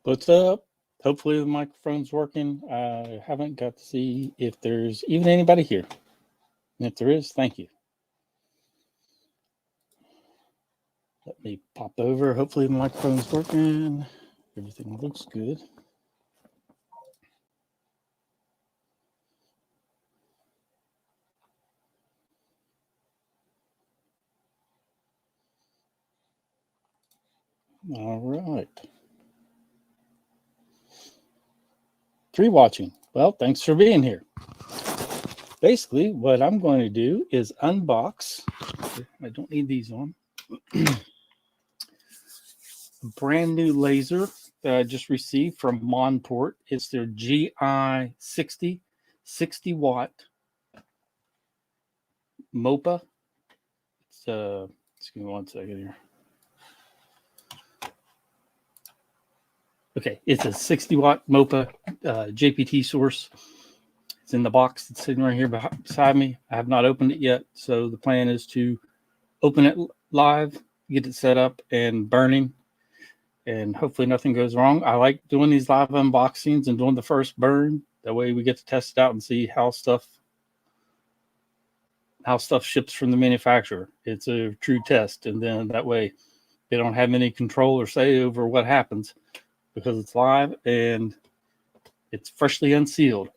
What's up? Hopefully the microphone's working. I haven't got to see if there's even anybody here. And if there is, thank you. Let me pop over. Hopefully the microphone's working. Everything looks good. All right. 3 watching. Well, thanks for being here. Basically, what I'm going to do is unbox. I don't need these on. A brand new laser that I just received from Monport. It's their GI60 60 watt MOPA. It's excuse me 1 second here. Okay, it's a 60 watt MOPA JPT source. It's in the box. It's sitting right here beside me. I have not opened it yet, so the plan is to open it live, get it set up and burning, and hopefully nothing goes wrong. I like doing these live unboxings and doing the first burn. That way we get to test it out and see how stuff ships from the manufacturer. It's a true test, and then that way they don't have any control or say over what happens because it's live and it's freshly unsealed.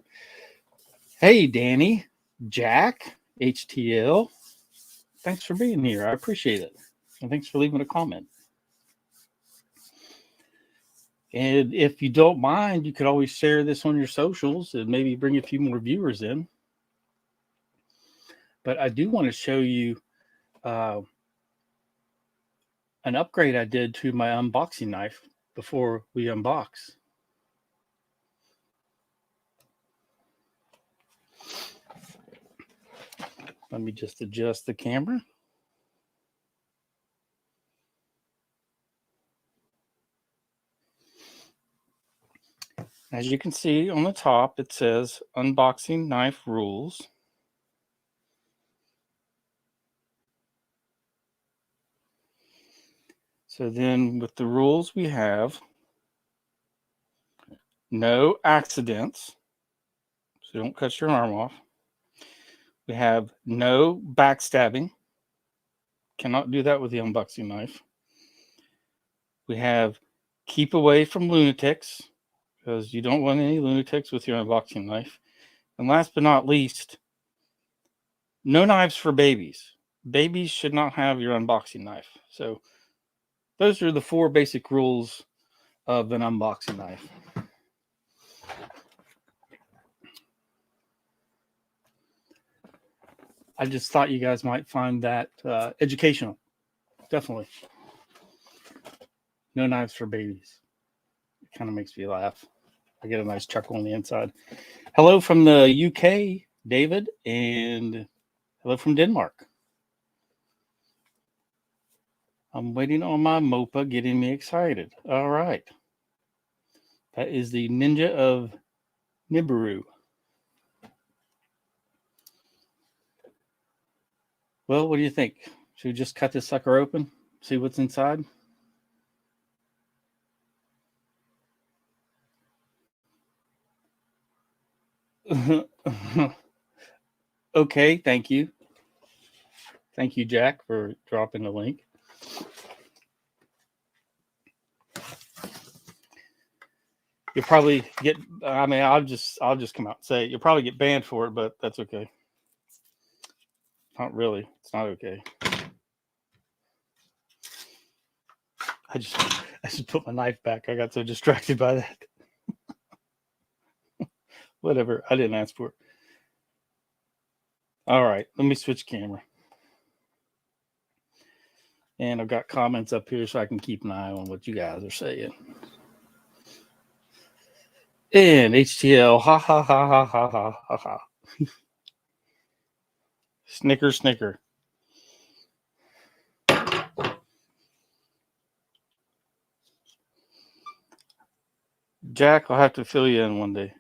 Hey, Danny, Jack, HTL, thanks for being here. I appreciate it. And thanks for leaving a comment. And if you don't mind, you could always share this on your socials and maybe bring a few more viewers in. But I do want to show you an upgrade I did to my unboxing knife before we unbox. Let me just adjust the camera. As you can see on the top, it says unboxing knife rules. So then with the rules we have no accidents. So don't cut your arm off. We have no backstabbing. Cannot do that with the unboxing knife. We have keep away from lunatics, because you don't want any lunatics with your unboxing knife. And last but not least, no knives for babies. Babies should not have your unboxing knife. So those are the 4 basic rules of an unboxing knife. I just thought you guys might find that educational. Definitely. No knives for babies. It kind of makes me laugh. I get a nice chuckle on the inside. Hello from the UK, David, and hello from Denmark. I'm waiting on my MOPA getting me excited. All right. That is the Ninja of Nibiru. Well, what do you think? Should we just cut this sucker open? See what's inside? Okay, thank you. Thank you, Jack, for dropping the link. You'll probably get, I mean, I'll just come out and say it. You'll probably get banned for it, but that's okay. Not really. It's not okay. I just put my knife back. I got so distracted by that. Whatever. I didn't ask for it. All right. Let me switch camera. And I've got comments up here so I can keep an eye on what you guys are saying. And HTL, ha ha ha ha ha ha ha ha. Snicker, snicker. Jack, I'll have to fill you in one day.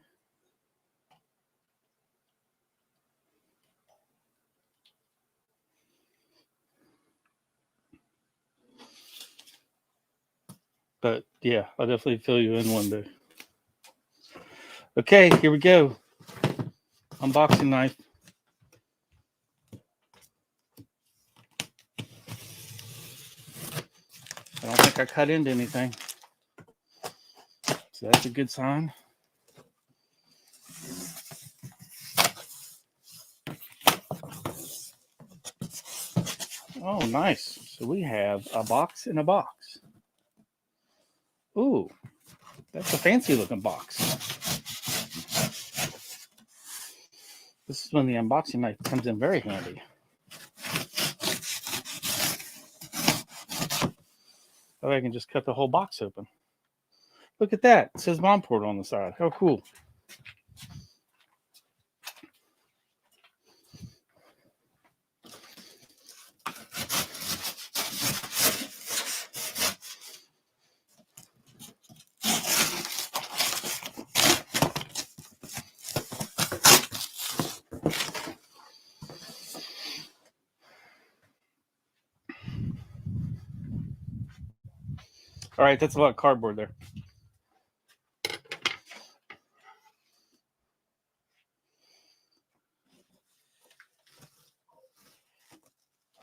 But yeah, I'll definitely fill you in one day. Okay, here we go. Unboxing knife. I don't think I cut into anything. So that's a good sign. Oh, nice. So we have a box in a box. Ooh, that's a fancy looking box. This is when the unboxing knife comes in very handy. Oh, I can just cut the whole box open. Look at that. It says Monport on the side. How cool. All right, that's a lot of cardboard there.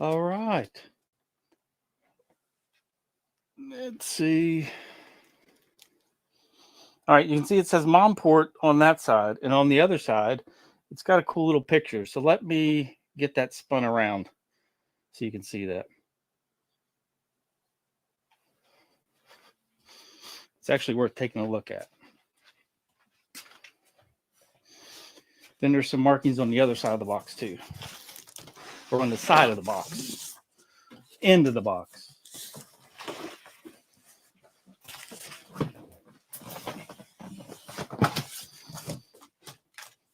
All right. Let's see. All right, you can see it says Monport on that side, and on the other side, it's got a cool little picture. So let me get that spun around so you can see that. It's actually worth taking a look at. Then there's some markings on the other side of the box too, or on the side of the box, end of the box.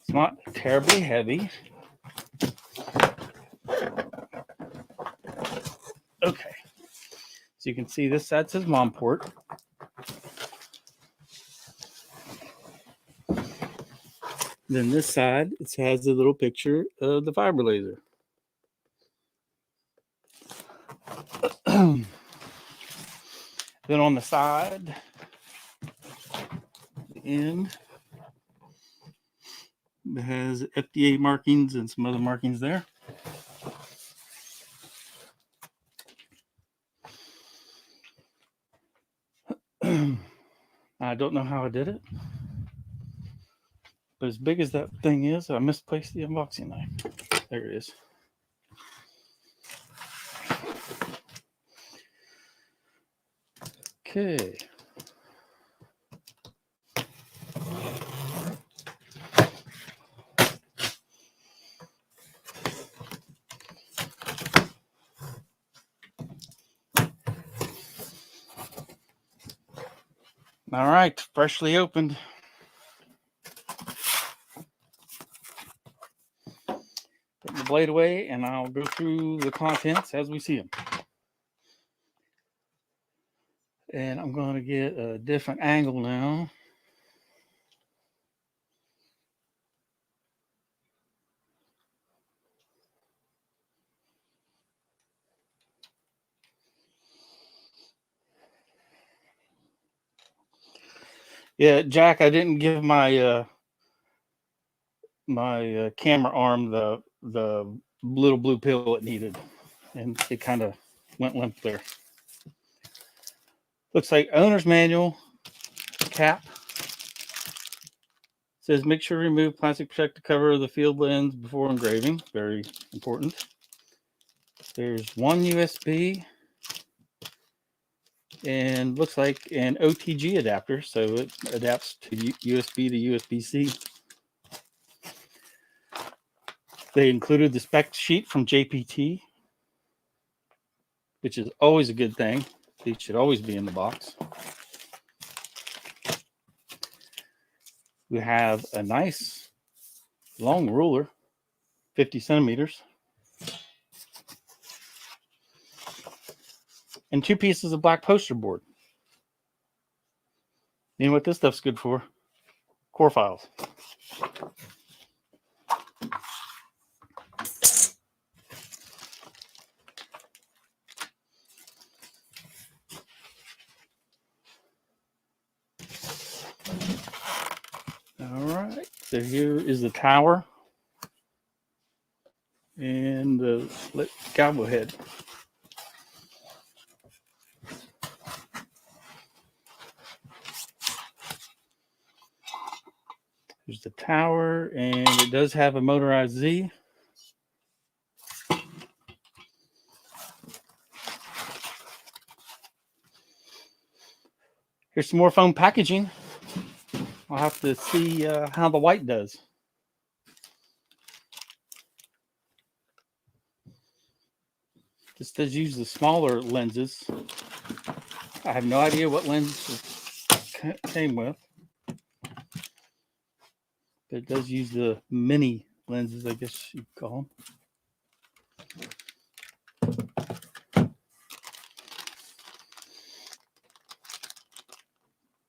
It's not terribly heavy. Okay, so you can see this side says Monport. Then this side, it has a little picture of the fiber laser. Then on the side, the end, it has FDA markings and some other markings there. I don't know how I did it, but as big as that thing is, I misplaced the unboxing knife. There it is. Okay. All right, freshly opened. Put the blade away, and I'll go through the contents as we see them. And I'm going to get a different angle now. Yeah, Jack, I didn't give my camera arm the little blue pill it needed, and it kind of went limp there. Looks like owner's manual, cap. Says make sure to remove plastic protective cover of the field lens before engraving. Very important. There's one USB and looks like an OTG adapter, so it adapts to USB to USB-C. They included the spec sheet from JPT, which is always a good thing. These should always be in the box. We have a nice long ruler, 50 centimeters, and 2 pieces of black poster board. You know what this stuff's good for? Core files. So here is the tower and the galvo head. Here's the tower, and it does have a motorized Z. Here's some more foam packaging. I'll have to see how the white does. This does use the smaller lenses. I have no idea what lens it came with. But it does use the mini lenses, I guess you'd call them.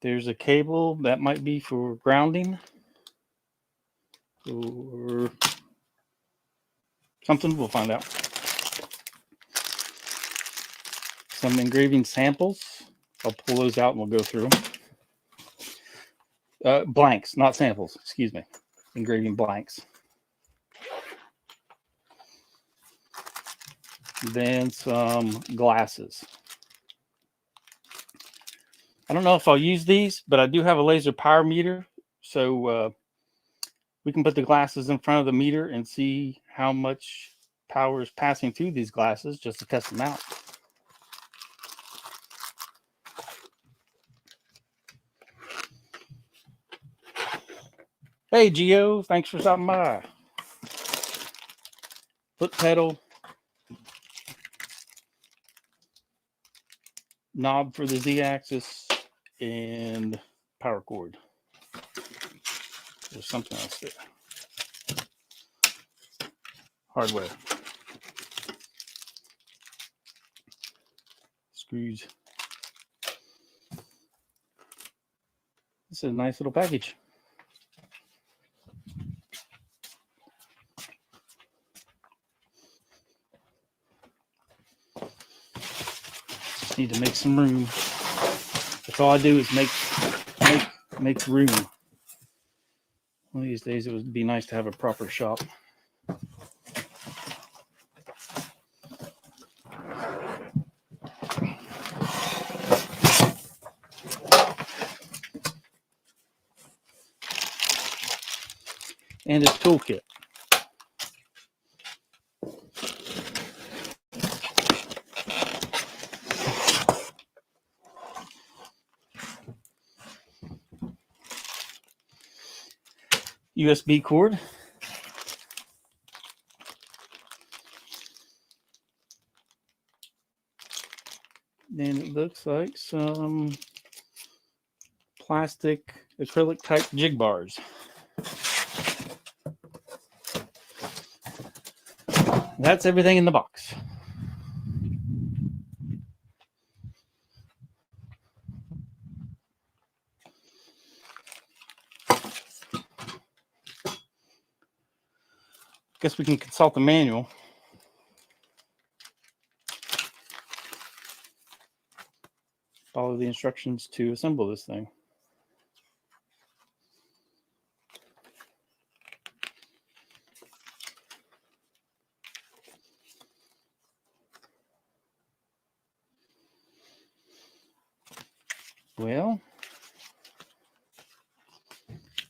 There's a cable that might be for grounding or something. We'll find out. Some engraving samples. I'll pull those out and we'll go through them. Blanks, not samples. Excuse me. Engraving blanks. Then some glasses. I don't know if I'll use these, but I do have a laser power meter. So we can put the glasses in front of the meter and see how much power is passing through these glasses just to test them out. Hey, Geo, thanks for stopping by. Foot pedal. Knob for the Z-axis and power cord. There's something else there. Hardware. Screws. This is a nice little package. Need to make some room. That's all I do is make room. One of these days it would be nice to have a proper shop. And a toolkit. USB cord. Then it looks like some plastic acrylic type jig bars. That's everything in the box. Guess we can consult the manual. Follow the instructions to assemble this thing. Well,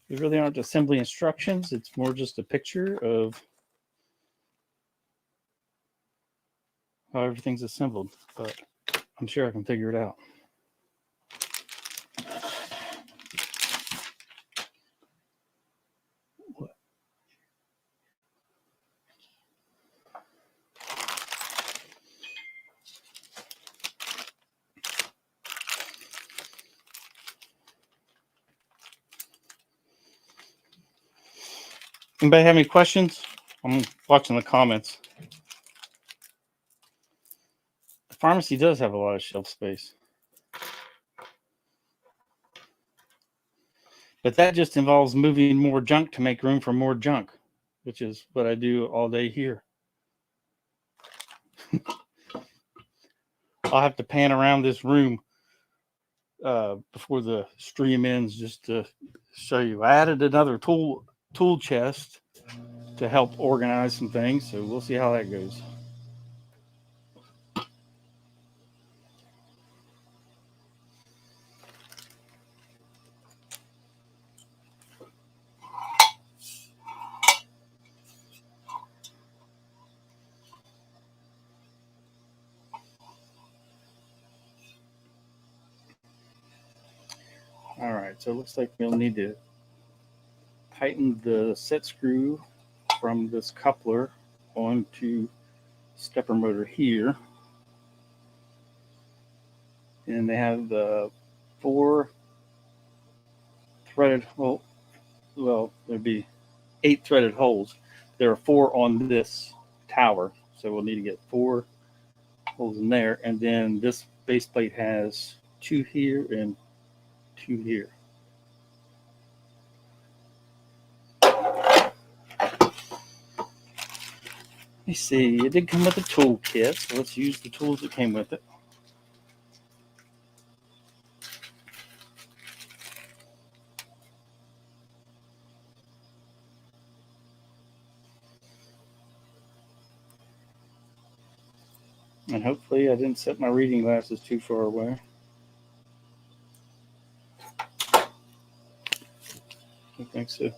there really aren't assembly instructions. It's more just a picture of how everything's assembled, but I'm sure I can figure it out. Anybody have any questions? I'm watching the comments. The pharmacy does have a lot of shelf space. But that just involves moving more junk to make room for more junk, which is what I do all day here. I'll have to pan around this room before the stream ends just to show you. I added another tool tool chest to help organize some things. So we'll see how that goes. All right, so it looks like we'll need to tighten the set screw from this coupler onto stepper motor here. And they have the 4 threaded hole. Well, there'd be 8 threaded holes. There are 4 on this tower, so we'll need to get 4 holes in there. And then this base plate has 2 here and 2 here. Let me see, it did come with a tool kit, so let's use the tools that came with it. And hopefully I didn't set my reading glasses too far away. I think so.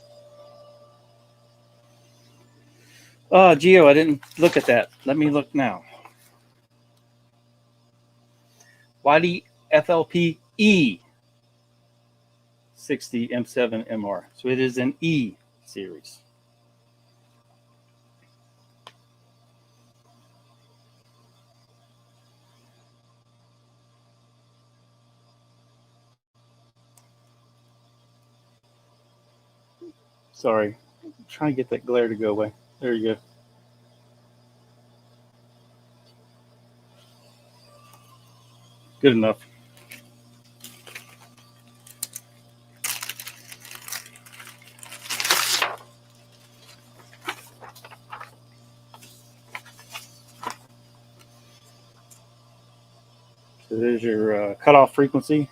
Oh, Geo, I didn't look at that. Let me look now. YD FLP E60 M7 MR. So it is an E series. Sorry, I'm trying to get that glare to go away. There you go. Good enough. So there's your cutoff frequency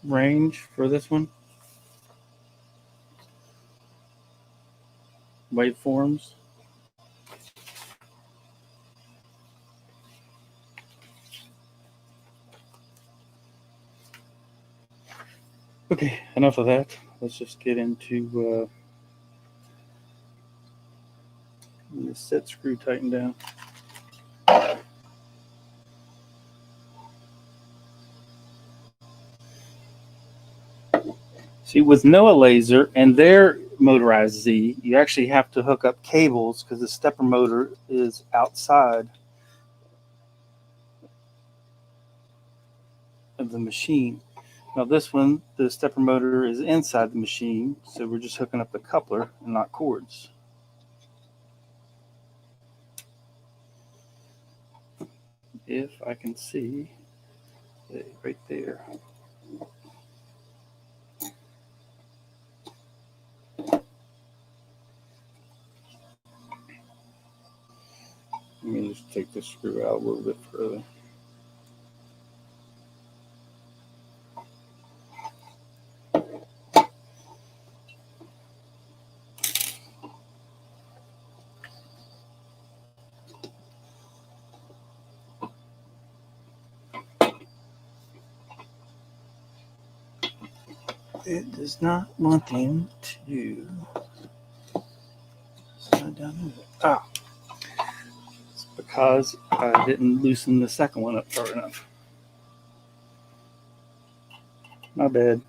range for this one. Waveforms. Okay, enough of that. Let's just get into the set screw tighten down. See, with NOAA laser and their motorized Z, you actually have to hook up cables because the stepper motor is outside of the machine. Now this one, the stepper motor is inside the machine, so we're just hooking up the coupler and not cords. If I can see, right there. Let me just take this screw out a little bit further. It does not want him to slide down over. Ah, it's because I didn't loosen the second one up far enough. My bad.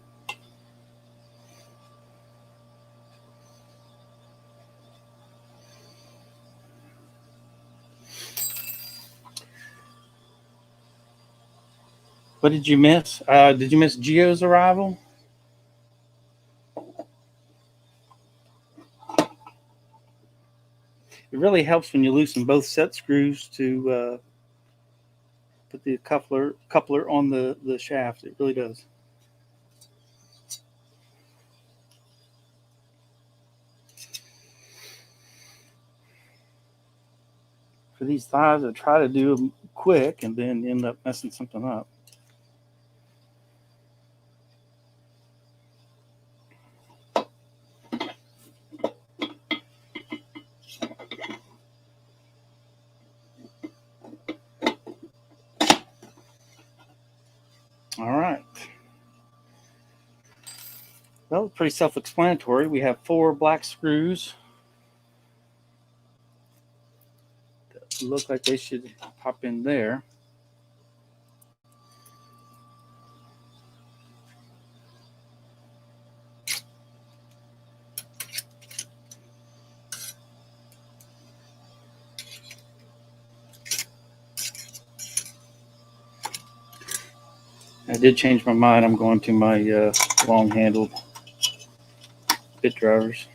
What did you miss? Did you miss Geo's arrival? It really helps when you loosen both set screws to put the coupler on the shaft. It really does. For these thighs, I try to do them quick and then end up messing something up. Well, pretty self-explanatory. We have 4 black screws that look like they should pop in there. I did change my mind. I'm going to my long-handled bit drivers.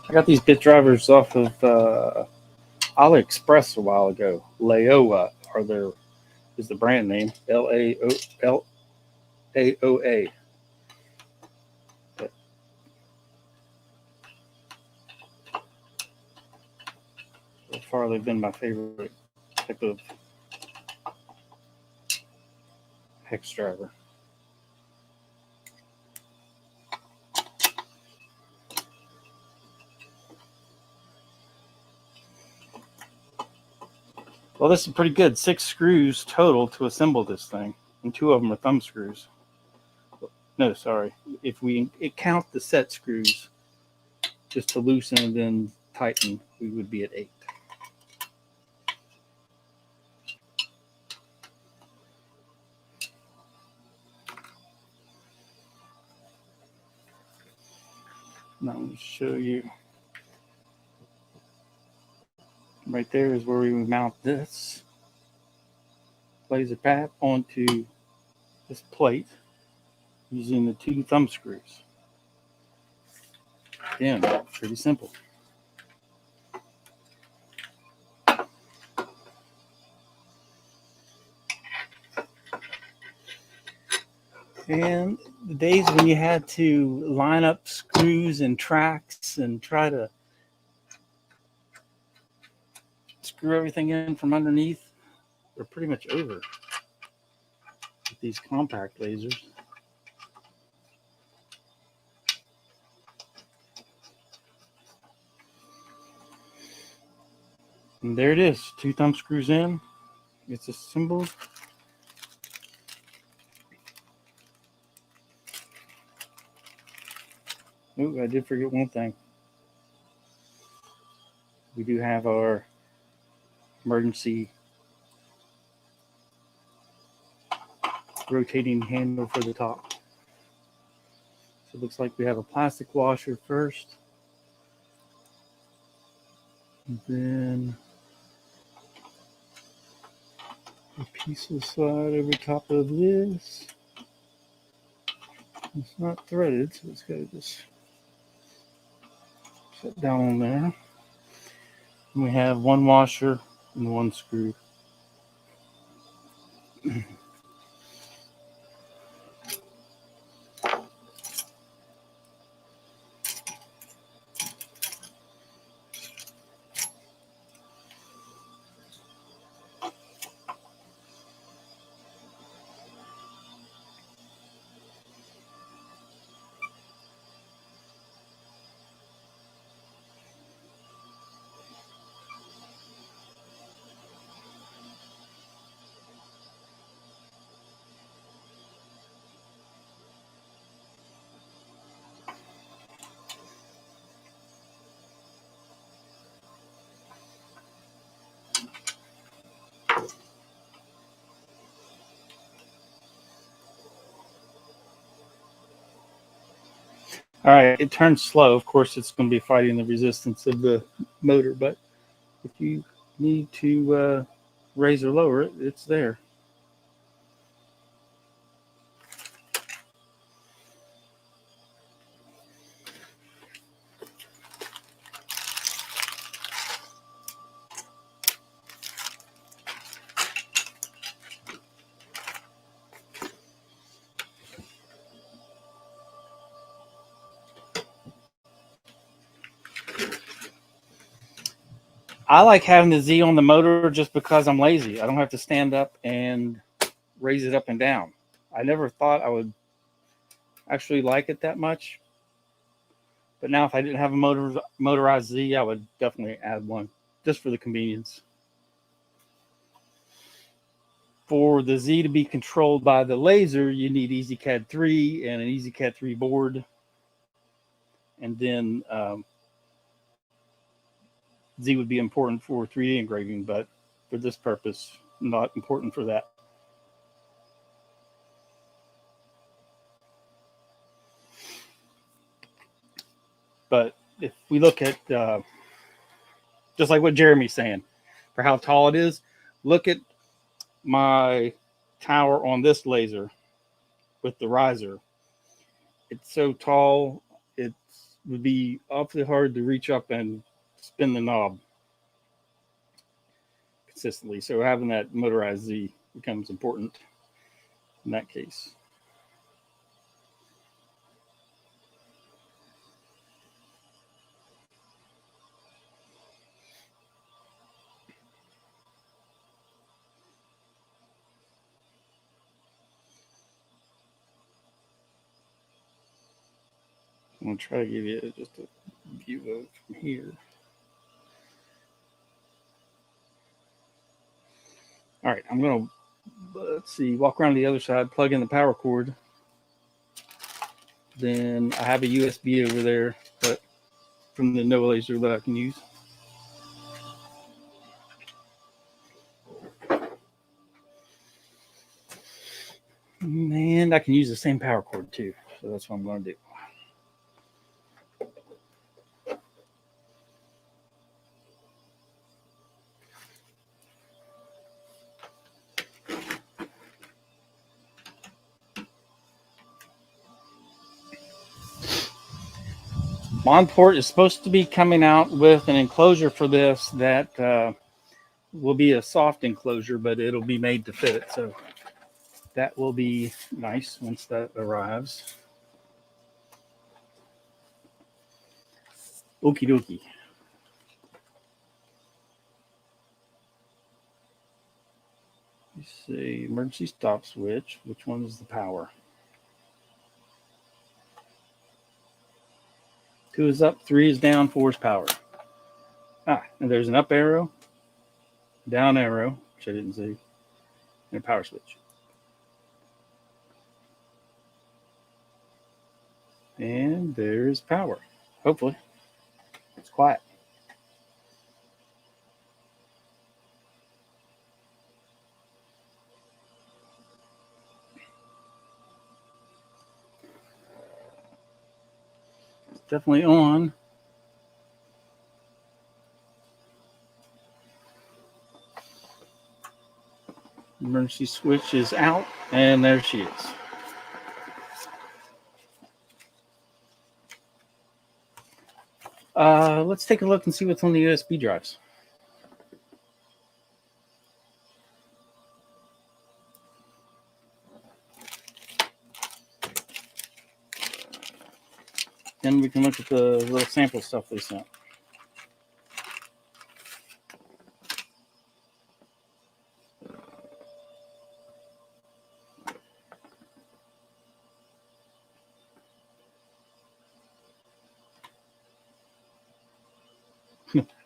I got these bit drivers off of AliExpress a while ago. Laowa is the brand name. Laoa. So far, they've been my favorite type of hex driver. Well, this is pretty good. 6 screws total to assemble this thing, and 2 of them are thumb screws. No, sorry. If we count the set screws, just to loosen and then tighten, we would be at 8. Now let me show you. Right there is where we mount this laser pad onto this plate using the 2 thumb screws. Again, pretty simple. And the days when you had to line up screws and tracks and try to screw everything in from underneath are pretty much over with these compact lasers. And there it is, 2 thumb screws in. It's assembled. Oh, I did forget one thing. We do have our emergency rotating handle for the top. So it looks like we have a plastic washer first. And then a piece will slide over top of this. It's not threaded, so it's got to just set down on there. And we have 1 washer and 1 screw. All right, it turns slow. Of course, it's going to be fighting the resistance of the motor, but if you need to raise or lower it, it's there. I like having the Z on the motor just because I'm lazy. I don't have to stand up and raise it up and down. I never thought I would actually like it that much, But now if I didn't have a motorized Z, I would definitely add one just for the convenience. For the Z to be controlled by the laser, you need EasyCAD 3 and an EasyCAD 3 board. And then Z would be important for 3D engraving, but for this purpose, not important for that. But if we look at, just like what Jeremy's saying, for how tall it is, look at my tower on this laser with the riser. It's so tall, it would be awfully hard to reach up and spin the knob consistently. So having that motorized Z becomes important in that case. I'm going to try to give you just a view of from here. All right, I'm going to, let's see, walk around to the other side, plug in the power cord. Then I have a USB over there, but from the Nova laser that I can use. And I can use the same power cord too. So that's what I'm going to do. Monport is supposed to be coming out with an enclosure for this that will be a soft enclosure, but it'll be made to fit it. So that will be nice once that arrives. Okie dokie. Let's see, emergency stop switch. Which one is the power? 2 is up, 3 is down, 4 is power. And there's an up arrow, down arrow, which I didn't see, and a power switch. And there's power. Hopefully. It's quiet. It's definitely on. Emergency switch is out, and there she is. Let's take a look and see what's on the USB drives. Then we can look at the little sample stuff they sent.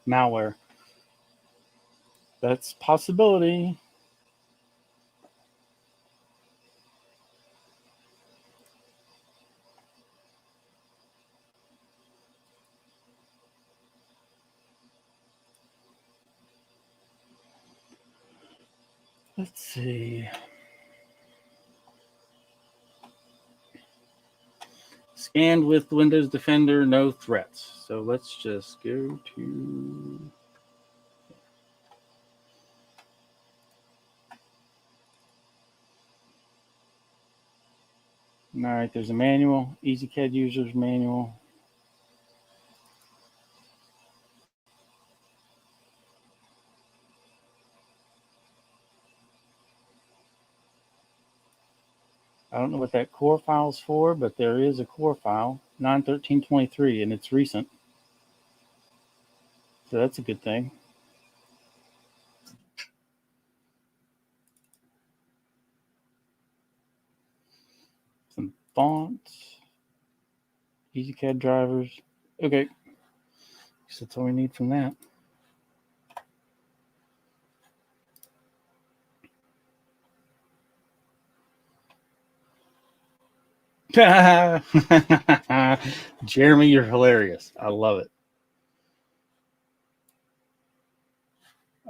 Malware. That's a possibility. Let's see. Scanned with Windows Defender, no threats. So let's just go to... All right, there's a manual, EasyCAD user's manual. I don't know what that core file is for, but there is a core file, 91323, and it's recent. So that's a good thing. Some fonts, EasyCAD drivers. Okay. So that's all we need from that. Jeremy, you're hilarious. I love it.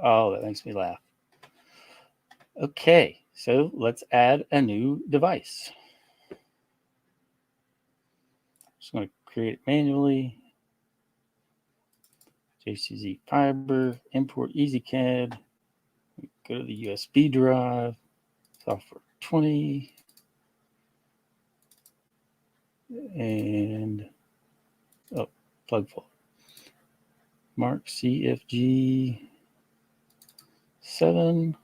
Oh, that makes me laugh. Okay, so let's add a new device. Just going to create it manually. JCZ Fiber, import EasyCAD. Go to the USB drive, software 20, and plug folder. Mark CFG 7.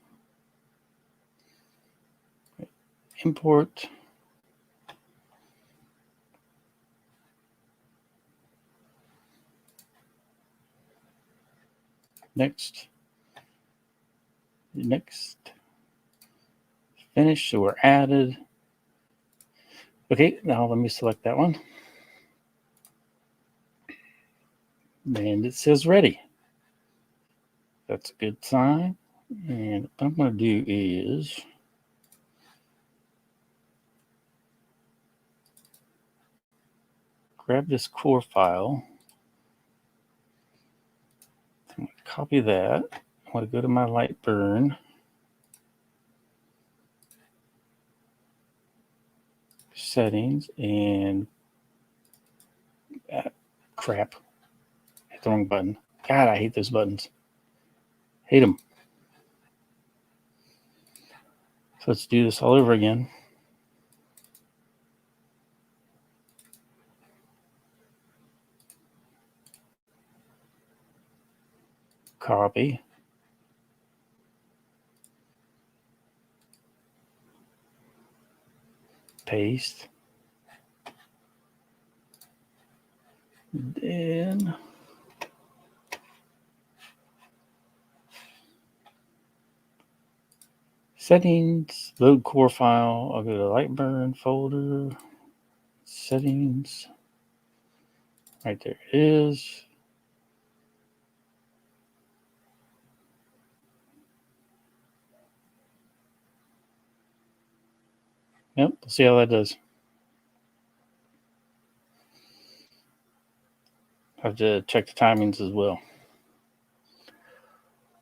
Import. Next. Finish. So we're added. Okay, now let me select that one. And it says ready. That's a good sign. And what I'm going to do is grab this core file. I'm going to copy that. I want to go to my Lightburn settings and crap. Hit the wrong button. God, I hate those buttons. Hate them. So let's do this all over again. Copy. Paste. Then settings, load core file. I'll go to Lightburn folder, settings. Right there it is. Yep, we'll see how that does. I have to check the timings as well.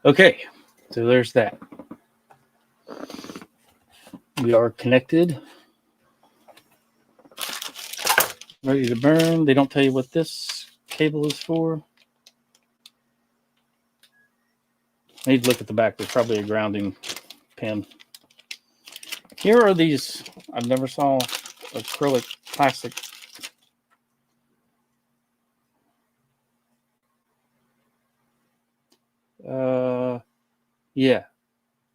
Okay, so there's that. We are connected. Ready to burn. They don't tell you what this cable is for. I need to look at the back. There's probably a grounding pin. Here are these. I've never saw acrylic plastic. Yeah,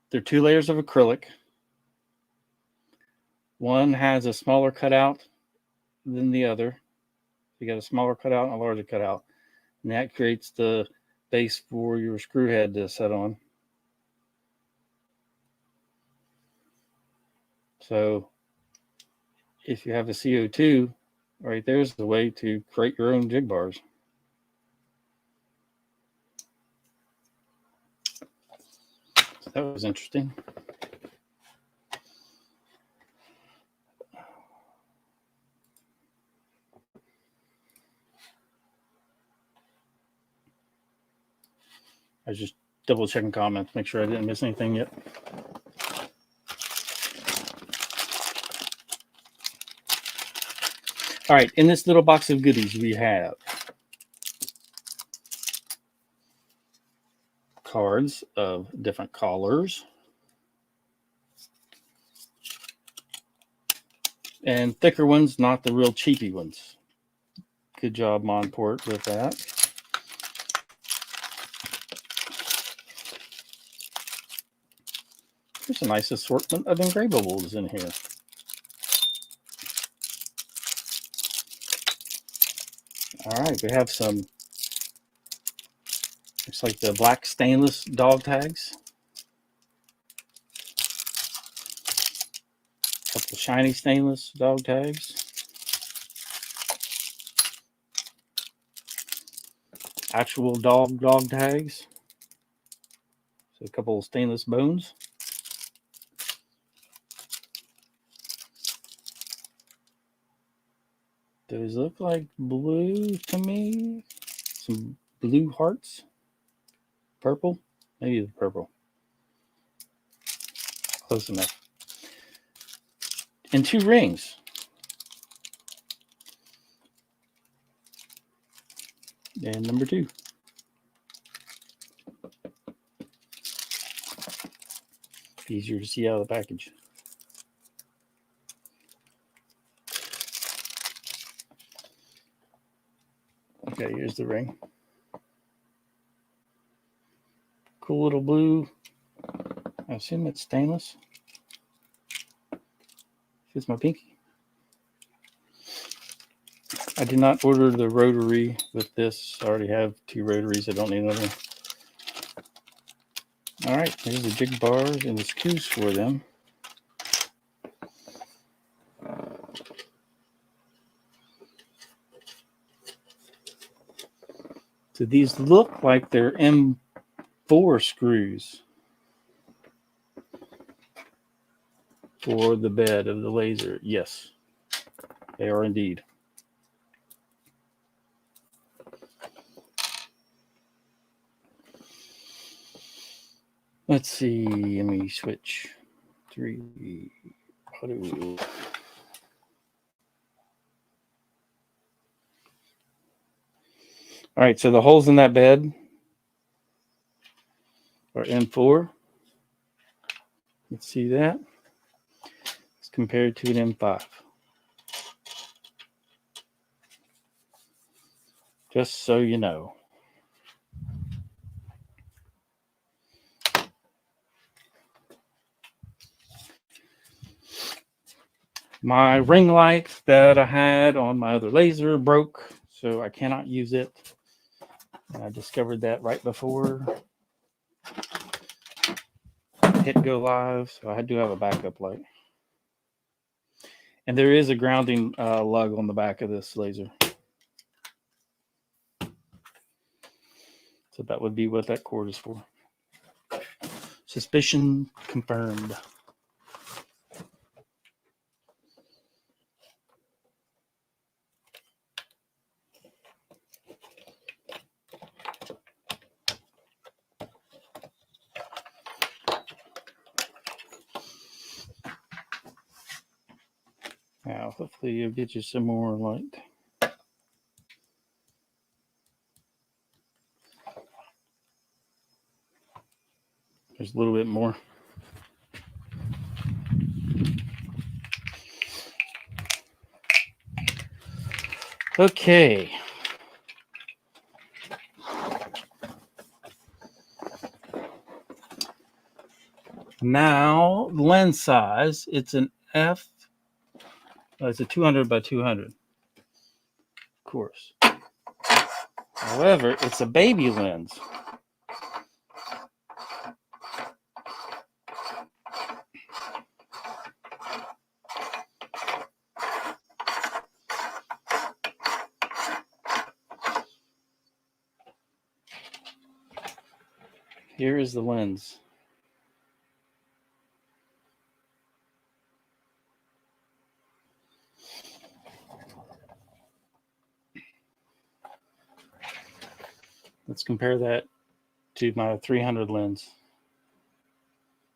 they're 2 layers of acrylic. One has a smaller cutout than the other. You got a smaller cutout and a larger cutout, and that creates the base for your screw head to set on. So if you have a CO2, right there's the way to create your own jig bars. So that was interesting. I was just double checking comments, make sure I didn't miss anything yet. All right, in this little box of goodies, we have cards of different colors and thicker ones, not the real cheapy ones. Good job, Monport, with that. There's a nice assortment of engravables in here. All right, we have some, looks like the black stainless dog tags. A couple of shiny stainless dog tags. actual dog tags. So a couple of stainless bones. Those look like blue to me. Some blue hearts. Purple. Maybe the purple. Close enough. And 2 rings. And number 2. Easier to see out of the package. Okay, here's the ring. Cool little blue. I assume it's stainless. Fits my pinky. I did not order the rotary with this. I already have 2 rotaries. I don't need another one. All right, here's the jig bars and the screws for them. So these look like they're M4 screws for the bed of the laser. Yes, they are indeed. Let's see. Let me switch. 3 auto. All right, so the holes in that bed are M4. Let's see that. It's compared to an M5. Just so you know. My ring light that I had on my other laser broke, so I cannot use it. And I discovered that right before I hit go live, so I had to have a backup light. And there is a grounding lug on the back of this laser. So that would be what that cord is for. Suspicion confirmed. Now, hopefully it'll get you some more light. There's a little bit more. Okay. Now, lens size, it's an F. It's a 200 by 200, of course. However, it's a baby lens. Here is the lens. Let's compare that to my 300 lens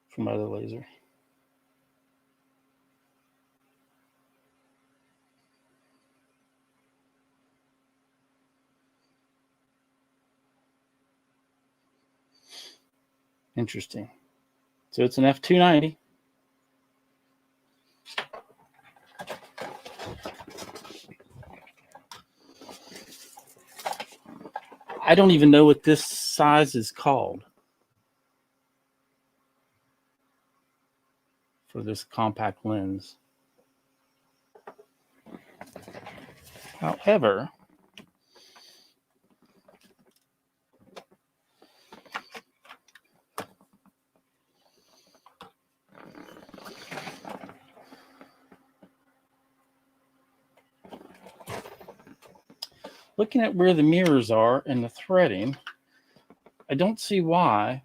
from my other laser. Interesting. So it's an F290. I don't even know what this size is called for this compact lens. However, looking at where the mirrors are and the threading, I don't see why.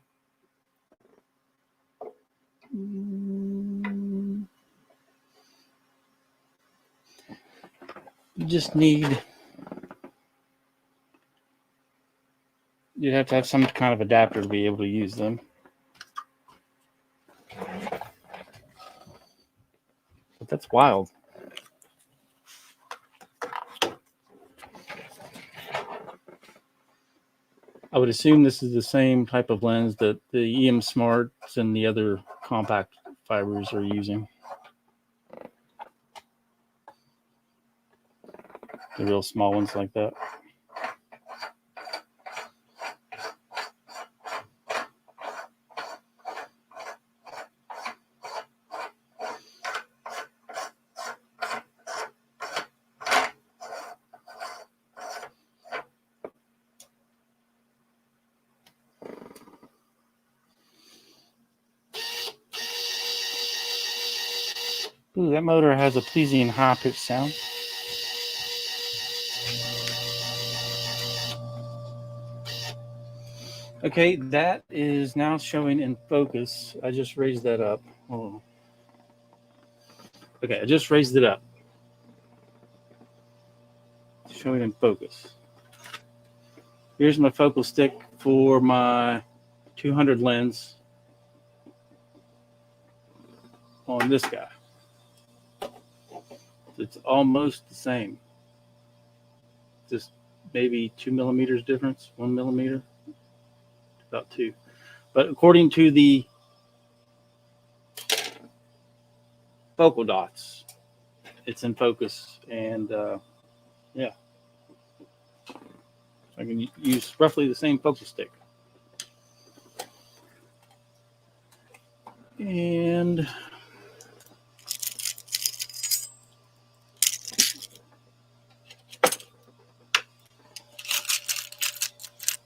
You just need, you'd have to have some kind of adapter to be able to use them. But that's wild. I would assume this is the same type of lens that the EM Smarts and the other compact fibers are using. The real small ones like that. Ooh, that motor has a pleasing high-pitched sound. Okay, that is now showing in focus. I just raised that up. Oh. Okay, I just raised it up. Showing in focus. Here's my focal stick for my 200 lens on this guy. It's almost the same. Just maybe 2 millimeters difference, 1 millimeter, about 2. But according to the focal dots, it's in focus. And yeah, I can use roughly the same focal stick. And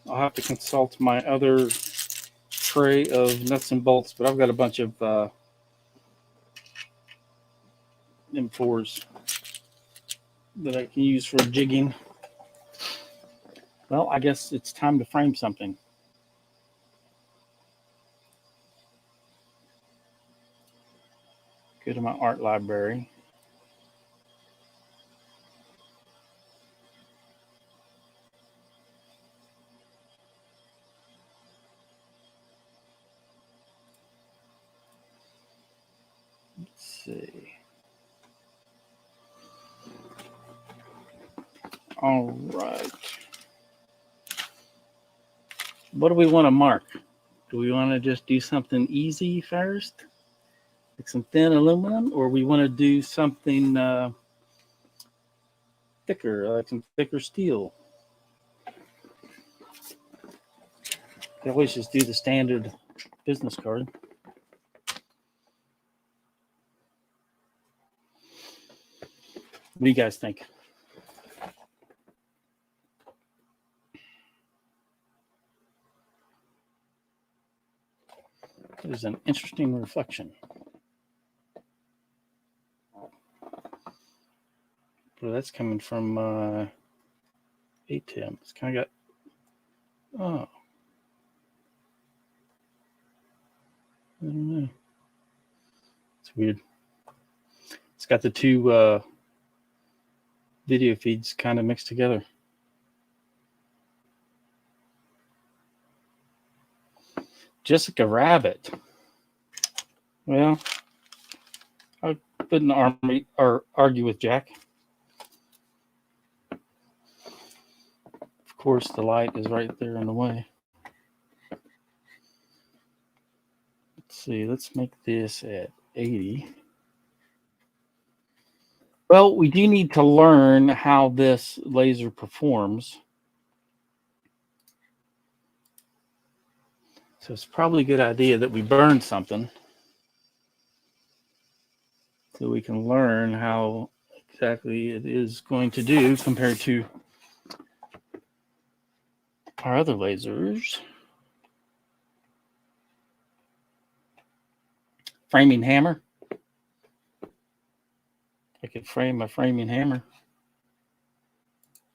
I'll have to consult my other tray of nuts and bolts, but I've got a bunch of M4s that I can use for jigging. Well, I guess it's time to frame something. Go to my art library. Let's see. All right. What do we want to mark? Do we want to just do something easy first? Like some thin aluminum, or we want to do something thicker, like some thicker steel? You always just do the standard business card. What do you guys think? There's an interesting reflection. Well, that's coming from ATEM. It's kind of got, oh, I don't know. It's weird. It's got the two video feeds kind of mixed together. Jessica Rabbit. Well, I couldn't argue with Jack. Of course, the light is right there in the way. Let's see. Let's make this at 80. Well, we do need to learn how this laser performs. So it's probably a good idea that we burn something so we can learn how exactly it is going to do compared to our other lasers. Framing hammer. I could frame a framing hammer.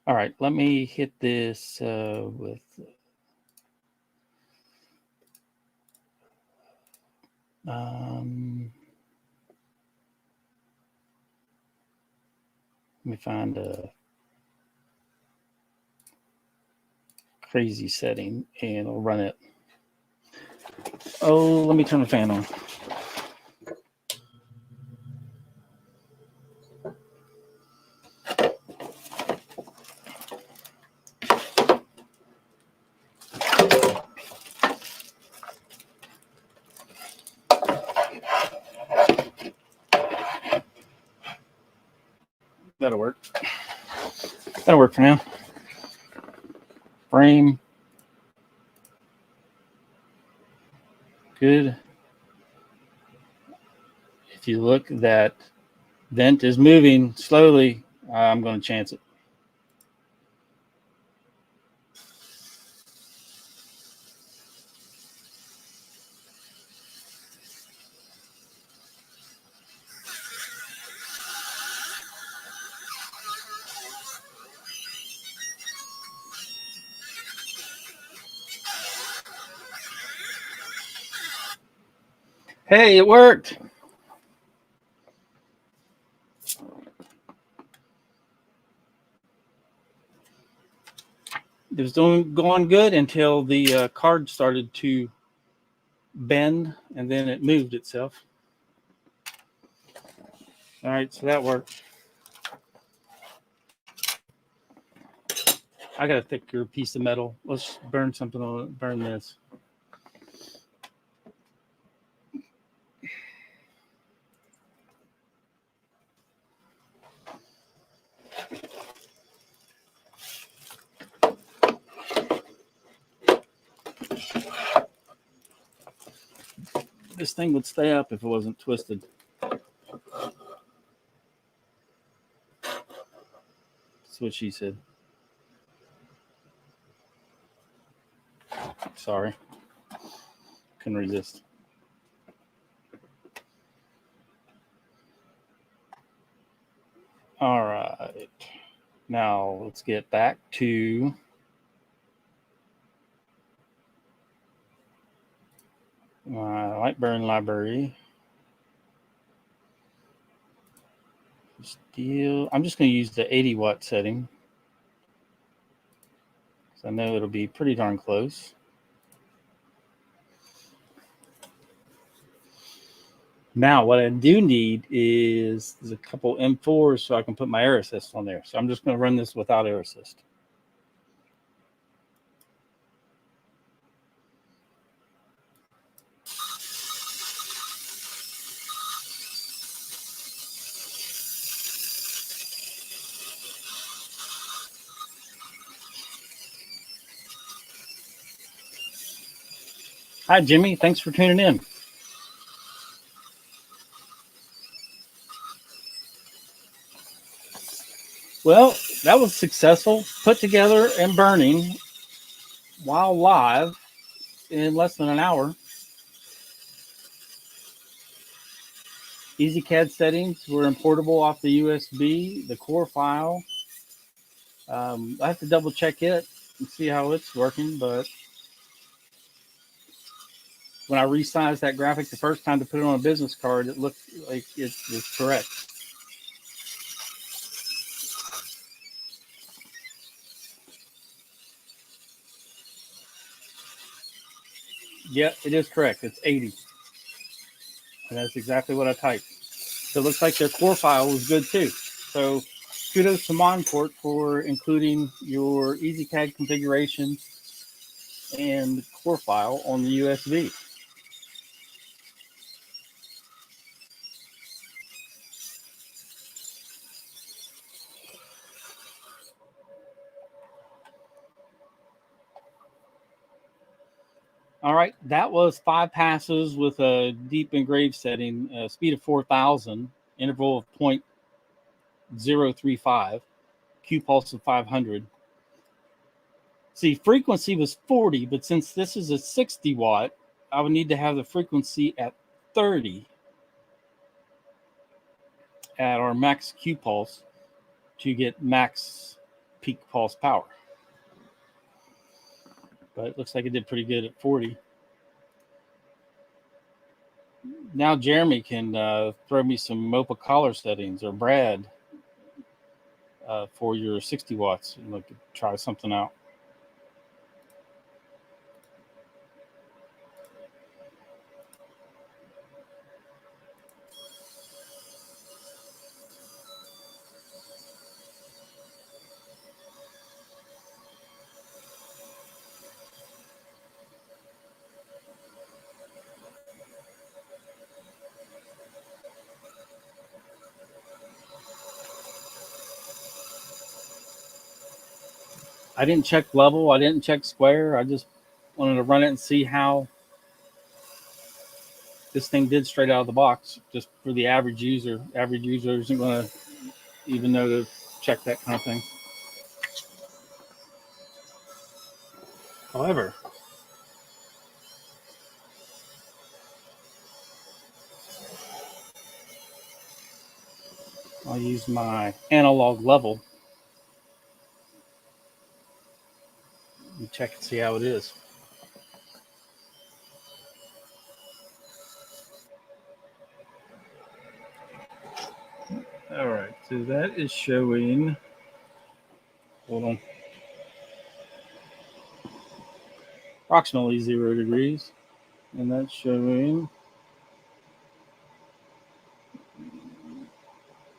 All right, let me hit this with... let me find a crazy setting and I'll run it. Oh, let me turn the fan on. That'll work. That'll work for now. Frame. Good. If you look, that vent is moving slowly. I'm going to chance it. Hey, it worked. It was going good until the card started to bend, and then it moved itself. All right, so that worked. I got a thicker piece of metal. Let's burn something on it. Burn this. This thing would stay up if it wasn't twisted. That's what she said. Sorry. Couldn't resist. All right. Now let's get back to my Lightburn library. Steel. I'm just going to use the 80 watt setting, because I know it'll be pretty darn close. Now, what I do need is a couple M4s so I can put my air assist on there. So I'm just going to run this without air assist. Hi, Jimmy. Thanks for tuning in. Well, that was successful. Put together and burning while live in less than an hour. EasyCAD settings were importable off the USB, the core file. I have to double check it and see how it's working, but when I resized that graphic the first time to put it on a business card, it looked like it was correct. Yeah, it is correct. It's 80. And that's exactly what I typed. So it looks like their core file was good too. So kudos to Monport for including your EasyCAD configuration and core file on the USB. All right, that was 5 passes with a deep engraved setting, speed of 4,000, interval of 0.035, Q pulse of 500. See, frequency was 40, but since this is a 60 watt, I would need to have the frequency at 30 at our max Q pulse to get max peak pulse power. But it looks like it did pretty good at 40. Now Jeremy can throw me some MOPA collar settings, or Brad, for your 60 watts, and look, try something out. I didn't check level. I didn't check square. I just wanted to run it and see how this thing did straight out of the box, just for the average user. Average user isn't going to even know to check that kind of thing. However, I'll use my analog level and check and see how it is. All right, so that is showing, hold on, approximately 0 degrees. And that's showing,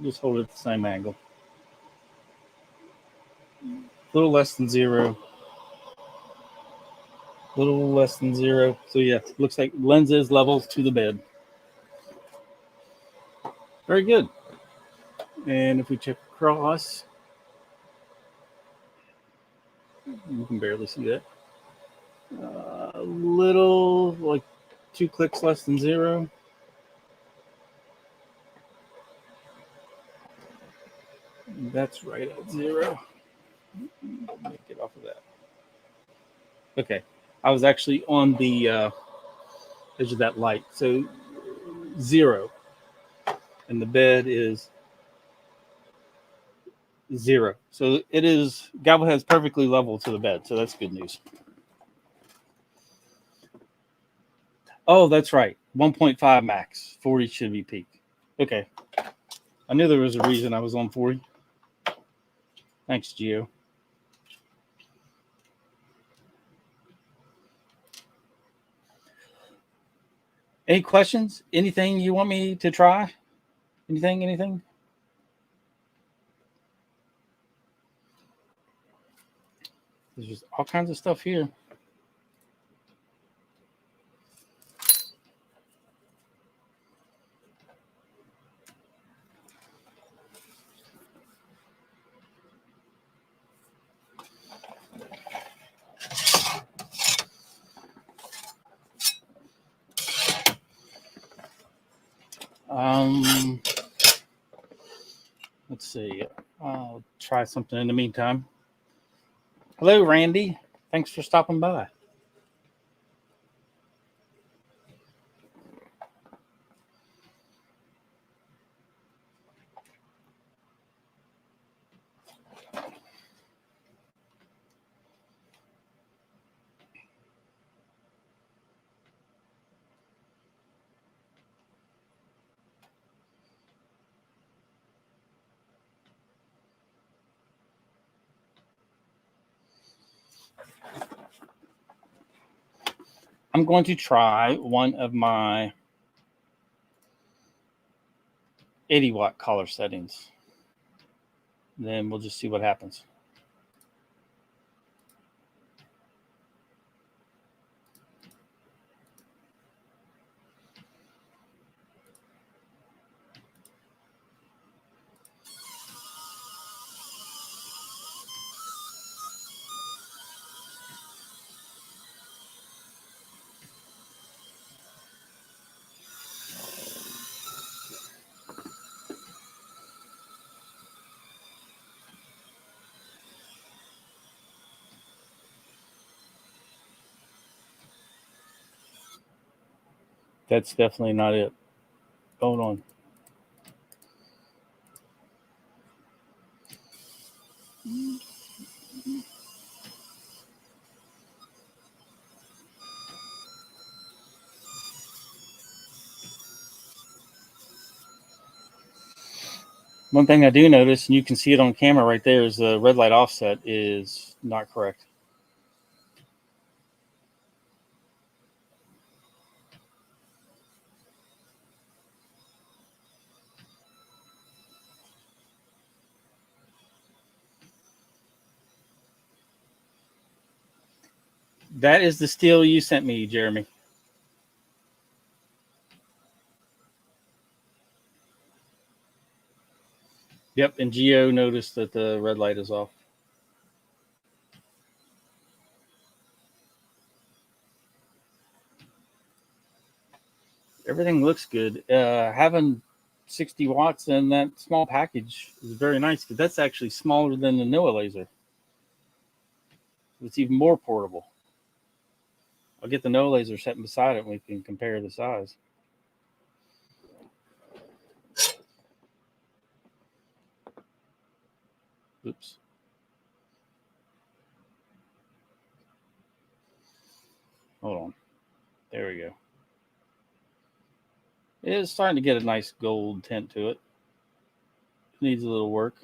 just hold it at the same angle. A little less than 0. A little less than 0. So yeah, looks like lens is level to the bed. Very good. And if we check across, you can barely see that. A little, like 2 clicks less than 0. That's right at 0. Let me get off of that. Okay, I was actually on the edge of that light. So 0, and the bed is 0. So it is, Galvahead's perfectly level to the bed. So that's good news. Oh, that's right. 1.5 max. 40 should be peak. Okay. I knew there was a reason I was on 40. Thanks, Gio. Any questions? Anything you want me to try? Anything? There's just all kinds of stuff here. Let's see. I'll try something in the meantime. Hello, Randy. Thanks for stopping by. I'm going to try one of my 80 watt collar settings. Then we'll just see what happens. That's definitely not it. Hold on. One thing I do notice, and you can see it on camera right there, is the red light offset is not correct. That is the steel you sent me, Jeremy. Yep, and Geo noticed that the red light is off. Everything looks good. Having 60 watts in that small package is very nice because that's actually smaller than the NOAA laser. It's even more portable. I'll get the NOAA laser set beside it and we can compare the size. Oops. Hold on. There we go. It's starting to get a nice gold tint to it. Needs a little work.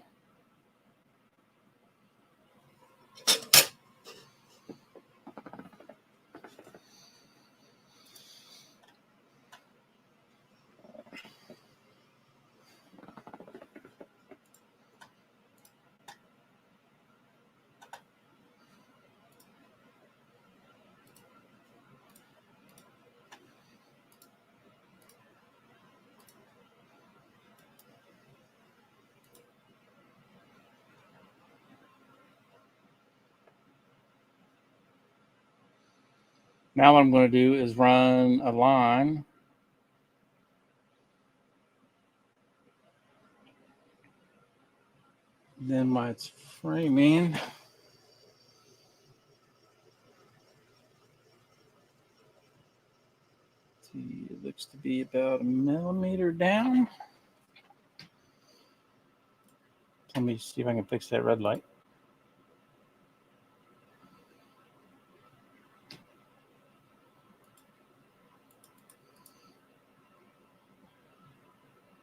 Now what I'm going to do is run a line. Then while it's framing, see, it looks to be about 1 millimeter down. Let me see if I can fix that red light.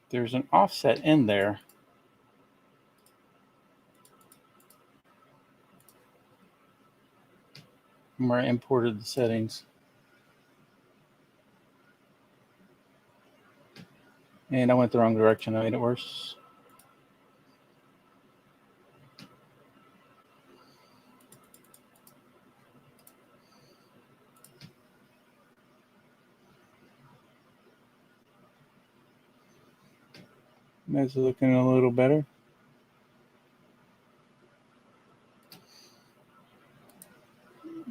There's an offset in there. Where I imported the settings. And I went the wrong direction. I made it worse. That's looking a little better.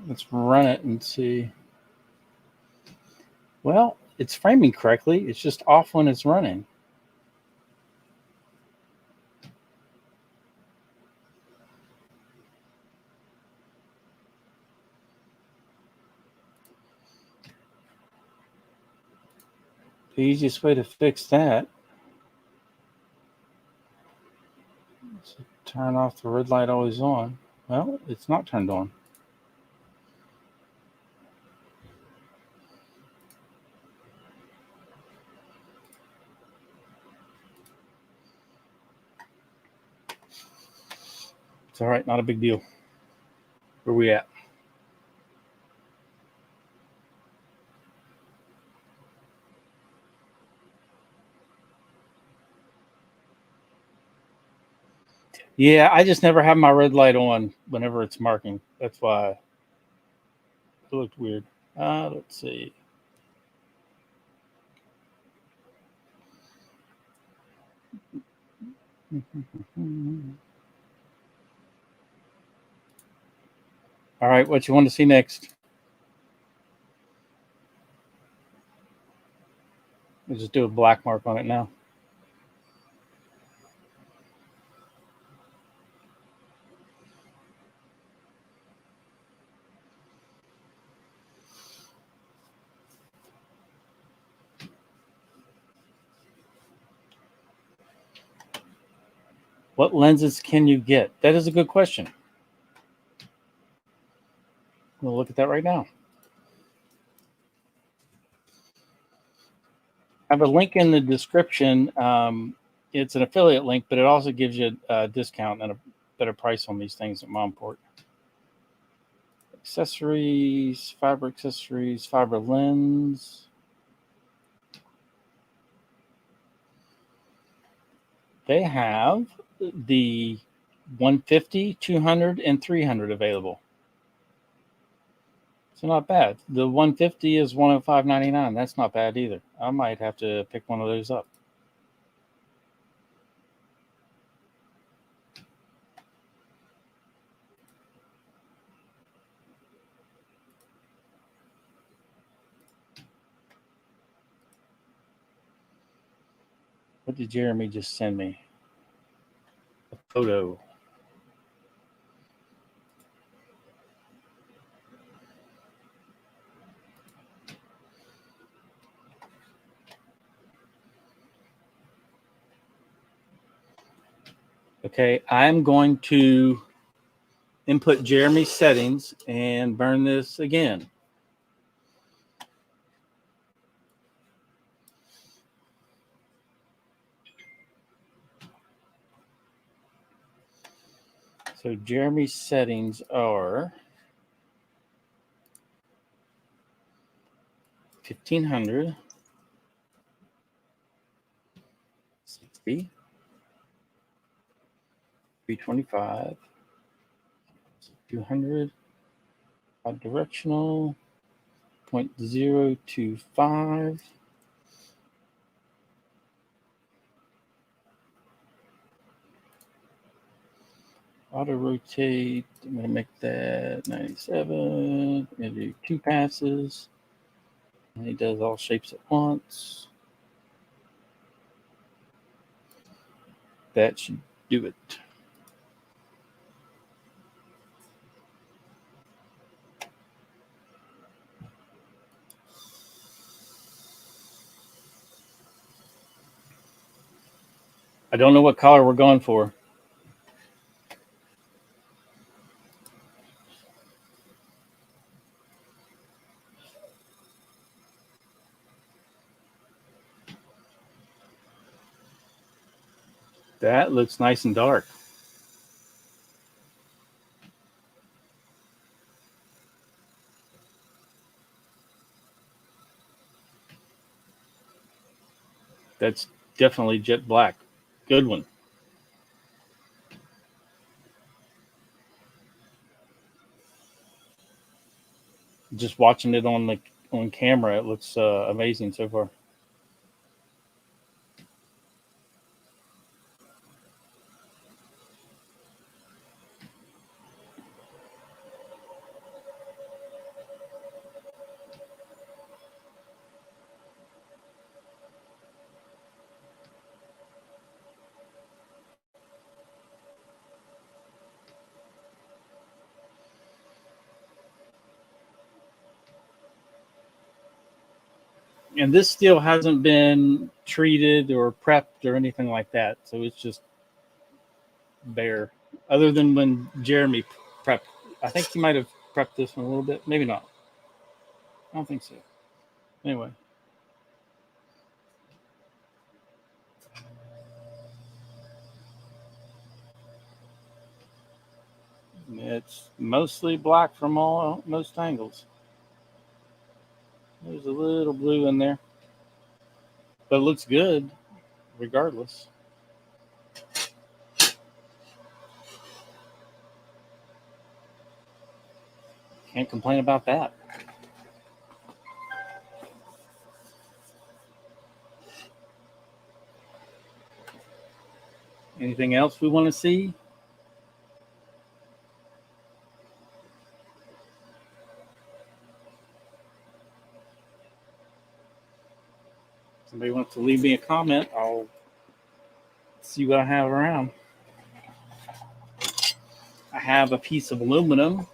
Let's run it and see. Well, it's framing correctly. It's just off when it's running. The easiest way to fix that is to turn off the red light always on. Well, it's not turned on. It's all right, not a big deal. Where we at? Yeah, I just never have my red light on whenever it's marking. That's why it looked weird. Let's see. All right, what you want to see next? We'll just do a black mark on it now. What lenses can you get? That is a good question. We'll look at that right now. I have a link in the description It's an affiliate link, but it also gives you a discount and a better price on these things at Monport. Accessories, fiber lens. They have the 150, 200, and 300 available. So not bad. The 150 is $105.99. That's not bad either. I might have to pick one of those up. What did Jeremy just send me? A photo. Okay, I'm going to input Jeremy's settings and burn this again. So Jeremy's settings are 1500, 60, 325, 200, directional, 0.025. Auto rotate, I'm going to make that 97. I'm going to do 2 passes. And he does all shapes at once. That should do it. I don't know what color we're going for. That looks nice and dark. That's definitely jet black. Good one. Just watching it on camera, it looks amazing so far. And this steel hasn't been treated or prepped or anything like that. So it's just bare. Other than when Jeremy prepped. I think he might have prepped this one a little bit. Maybe not. I don't think so. Anyway. It's mostly black from most angles. There's a little blue in there. But it looks good regardless. Can't complain about that. Anything else we want to see? Somebody wants to leave me a comment, I'll see what I have around. I have a piece of aluminum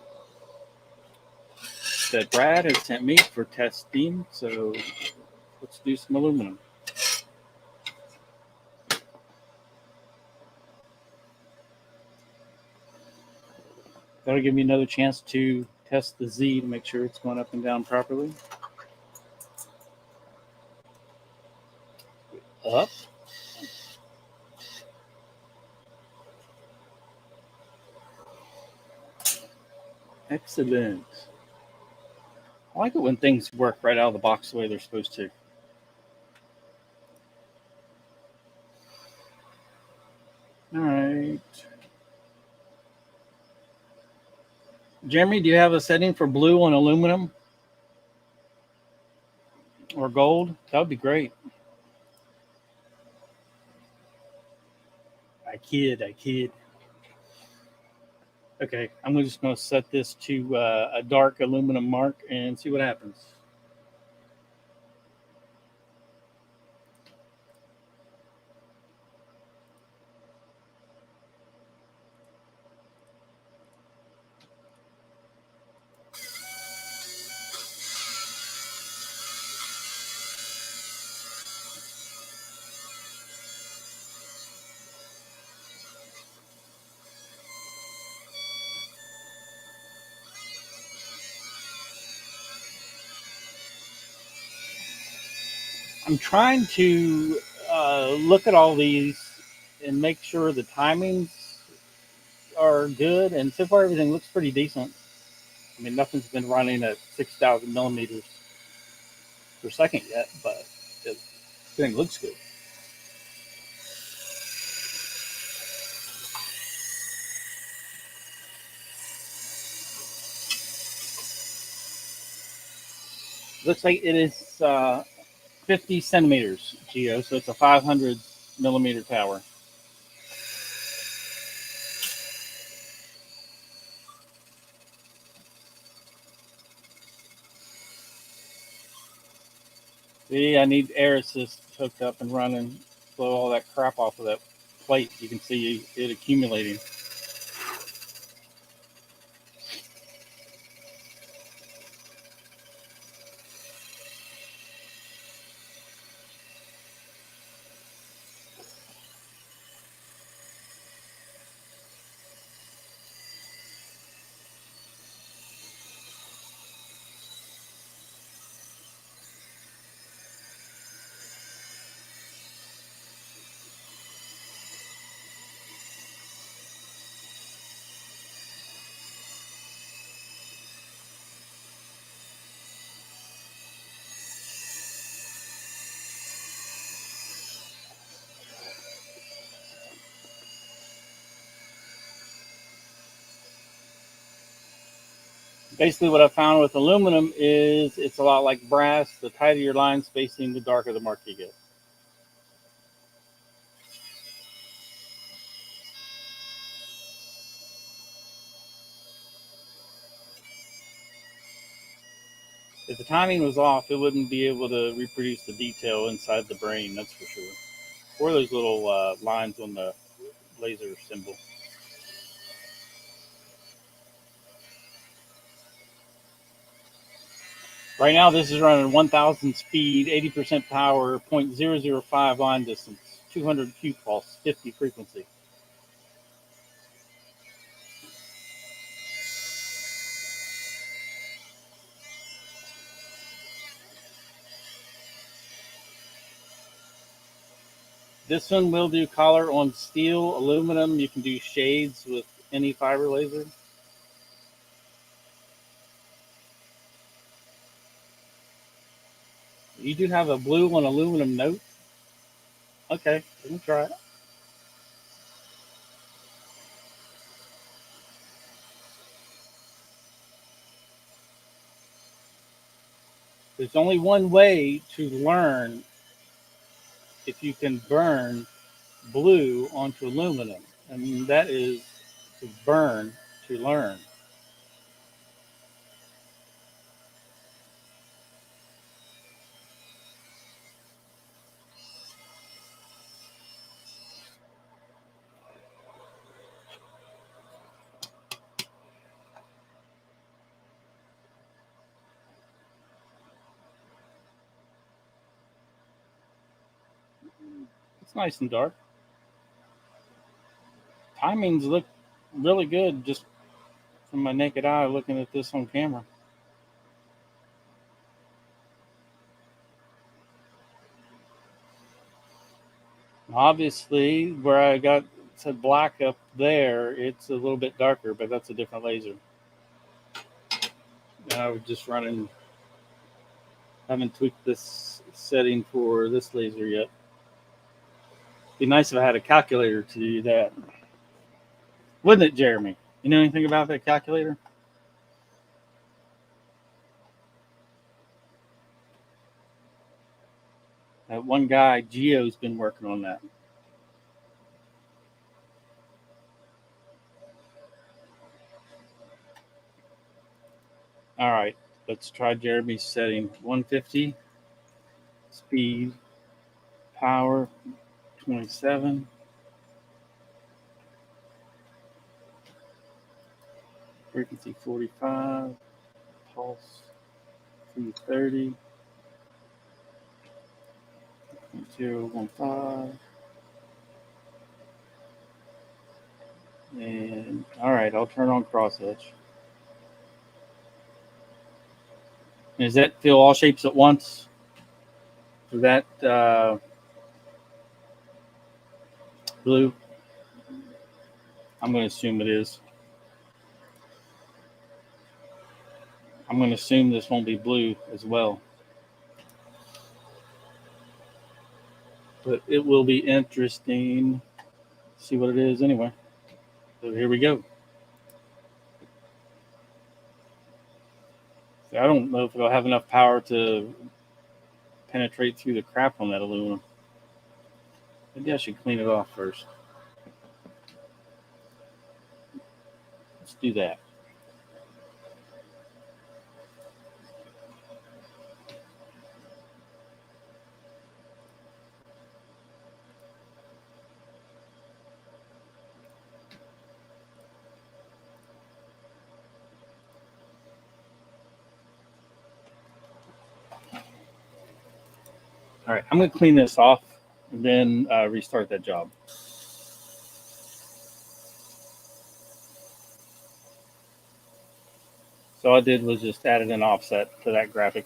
that Brad has sent me for testing, so let's do some aluminum. That'll give me another chance to test the Z to make sure it's going up and down properly. Up. Excellent. I like it when things work right out of the box the way they're supposed to. All right. Jeremy, do you have a setting for blue on aluminum or gold? That would be great. I kid. Okay, I'm just going to set this to a dark aluminum mark and see what happens. I'm trying to look at all these and make sure the timings are good, and so far everything looks pretty decent. I mean, nothing's been running at 6,000 millimeters per second yet, but everything looks good. Looks like it is 50 centimeters, Geo, so it's a 500 millimeter tower. See, I need air assist hooked up and running, blow all that crap off of that plate. You can see it accumulating. Basically, what I found with aluminum is it's a lot like brass. The tighter your line spacing, the darker the mark you get. If the timing was off, it wouldn't be able to reproduce the detail inside the brain, that's for sure. Or those little lines on the laser symbol. Right now, this is running 1,000 speed, 80% power, 0.005 line distance, 200 Q pulse, 50 frequency. This one will do color on steel, aluminum. You can do shades with any fiber laser. You do have a blue on aluminum note. Okay, we can try it. There's only one way to learn if you can burn blue onto aluminum, and that is to burn to learn. It's nice and dark. Timings look really good just from my naked eye looking at this on camera. Obviously, where I got said black up there, it's a little bit darker, but that's a different laser. And I was just running, haven't tweaked this setting for this laser yet. Be nice if I had a calculator to do that. Wouldn't it, Jeremy? You know anything about that calculator? That one guy, Gio's been working on that. All right, let's try Jeremy's setting. 150, speed, power, 27. Frequency 45, pulse 330, 015. And all right, I'll turn on cross edge. Does that fill all shapes at once? For that blue? I'm going to assume it is. I'm going to assume this won't be blue as well. But it will be interesting. See what it is anyway. So here we go. So I don't know if it'll have enough power to penetrate through the crap on that aluminum. Maybe I should clean it off first. Let's do that. All right, I'm going to clean this off and then restart that job. So all I did was just added an offset to that graphic.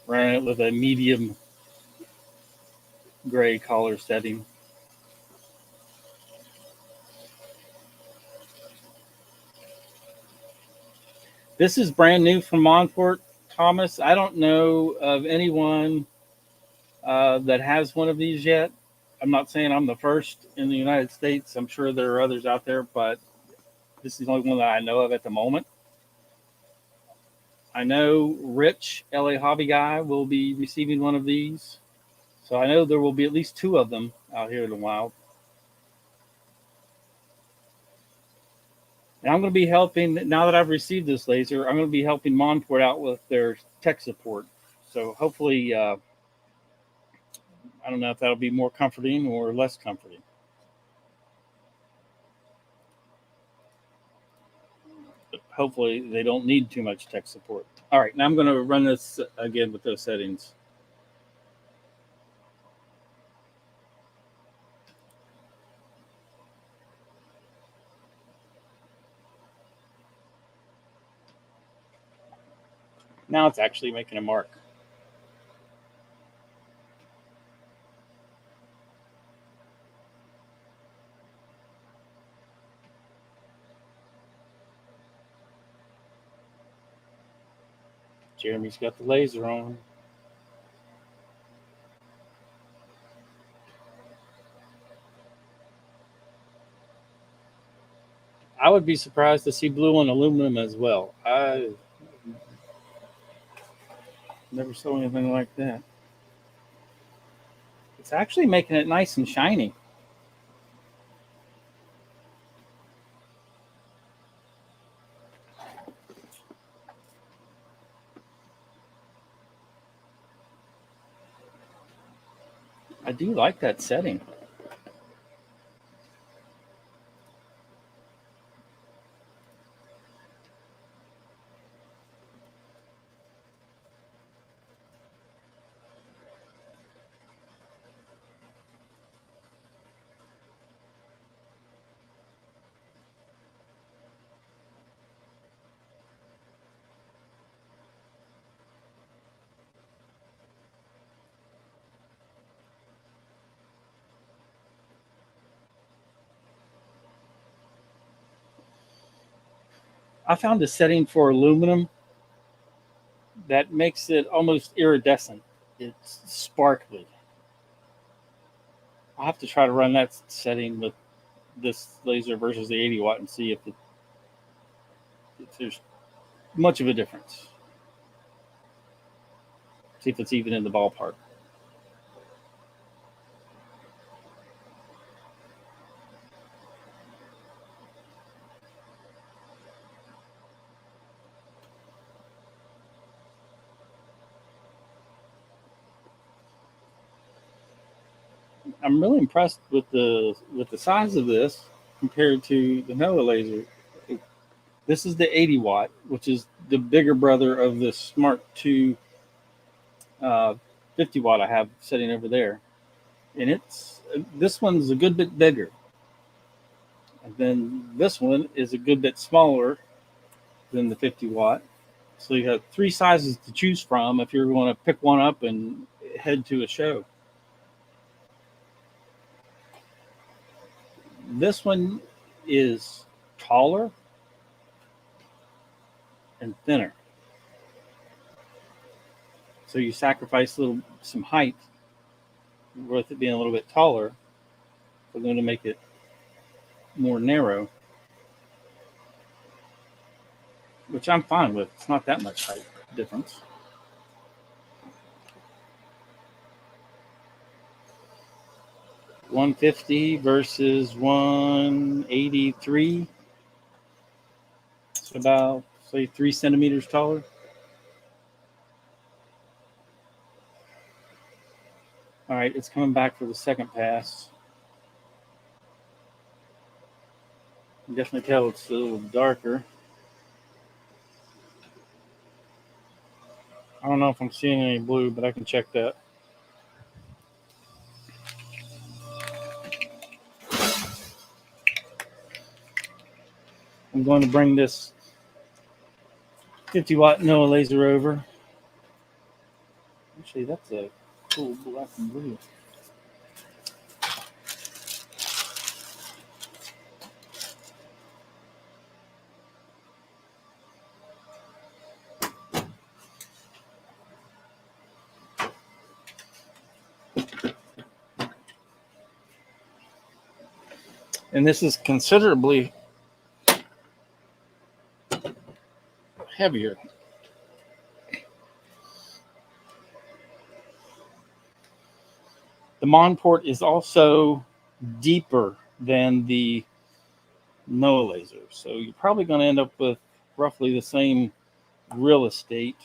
Ran it with a medium gray color setting. This is brand new from Monport, Thomas. I don't know of anyone that has one of these yet. I'm not saying I'm the first in the United States. I'm sure there are others out there, but this is the only one that I know of at the moment. I know Rich, LA Hobby Guy, will be receiving one of these. So I know there will be at least 2 of them out here in the wild. And I'm going to be helping, now that I've received this laser, I'm going to be helping Monport out with their tech support. So hopefully, I don't know if that'll be more comforting or less comforting. But hopefully, they don't need too much tech support. All right, now I'm going to run this again with those settings. Now it's actually making a mark. Jeremy's got the laser on. I would be surprised to see blue on aluminum as well. I never saw anything like that. It's actually making it nice and shiny. I do like that setting. I found a setting for aluminum that makes it almost iridescent. It's sparkly. I'll have to try to run that setting with this laser versus the 80 watt and see if there's much of a difference. See if it's even in the ballpark. I'm really impressed with the size of this compared to the NOAA laser. This is the 80 watt, which is the bigger brother of the Smart 2 50 watt I have sitting over there, and this one's a good bit bigger, and then this one is a good bit smaller than the 50 watt. So you have three sizes to choose from if you're going to pick one up and head to a show. This one is taller and thinner. So you sacrifice some height with it being a little bit taller for them to make it more narrow, which I'm fine with. It's not that much height difference. $150 versus $183. It's about, say, 3 centimeters taller. All right, it's coming back for the second pass. You can definitely tell it's a little darker. I don't know if I'm seeing any blue, but I can check that. I'm going to bring this 50 watt NOAA laser over. Actually, that's a cool black and blue. And this is considerably heavier. The Monport is also deeper than the NOAA laser. So you're probably going to end up with roughly the same real estate.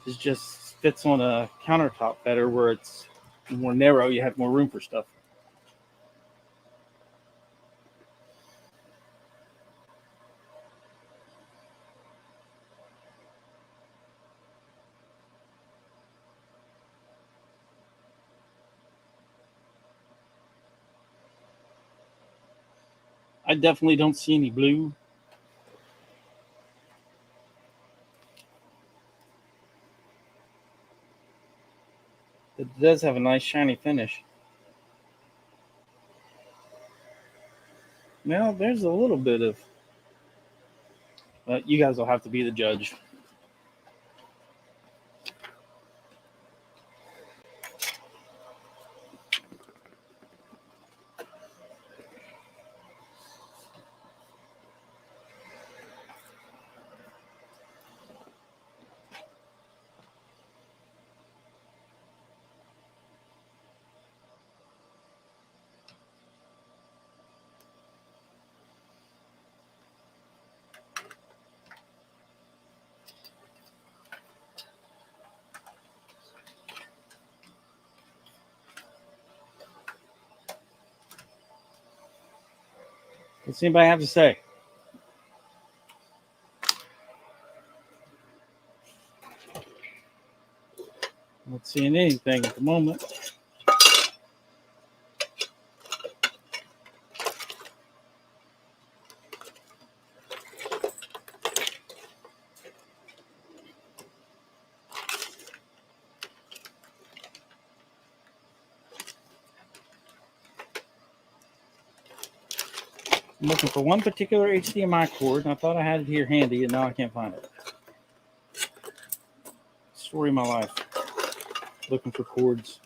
It just fits on a countertop better where it's more narrow. You have more room for stuff. I definitely don't see any blue. It does have a nice shiny finish. Now, there's a little bit of... you guys will have to be the judge. What's anybody have to say? Not seeing anything at the moment. I'm looking for one particular HDMI cord, and I thought I had it here handy, and now I can't find it. Story of my life. Looking for cords.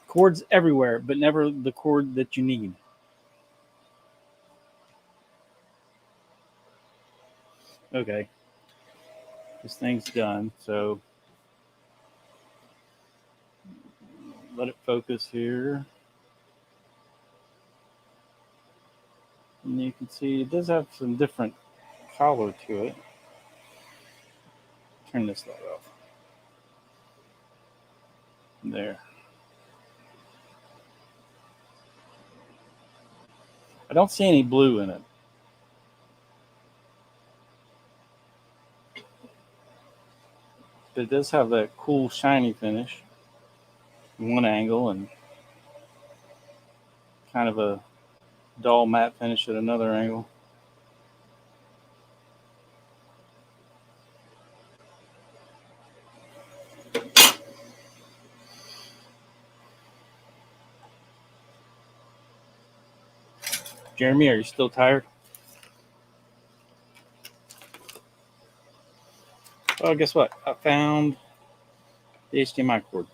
Cords everywhere, but never the cord that you need. Okay. This thing's done, so let it focus here. And you can see it does have some different color to it. Turn this light off. There. I don't see any blue in it. But it does have that cool shiny finish in one angle and kind of a dull matte finish at another angle. Jeremy, are you still tired? Well, guess what? I found the HDMI cord.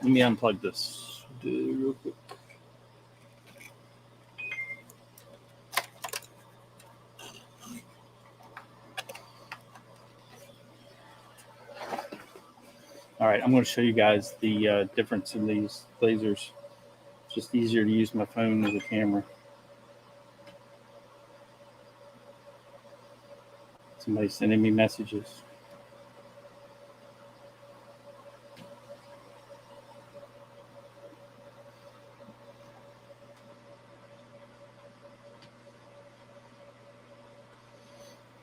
Let me unplug this real quick. All right, I'm going to show you guys the difference in these lasers. It's just easier to use my phone as a camera. Somebody sending me messages.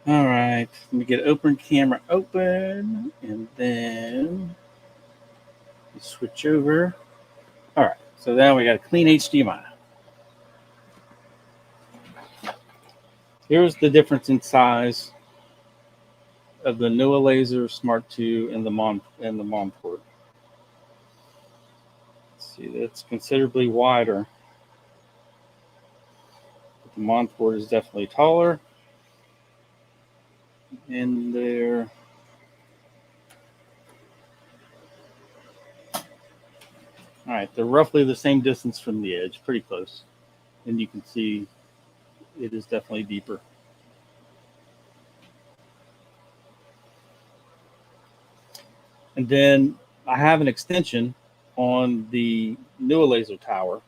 All right, let me get open camera open, and then switch over. All right, so now we got a clean HDMI. Here's the difference in size of the NEW Laser Smart 2 and the Monport. See, that's considerably wider. But the Monport is definitely taller. And they're all right, they're roughly the same distance from the edge, pretty close. And you can see it is definitely deeper. And then I have an extension on the NEW Laser tower.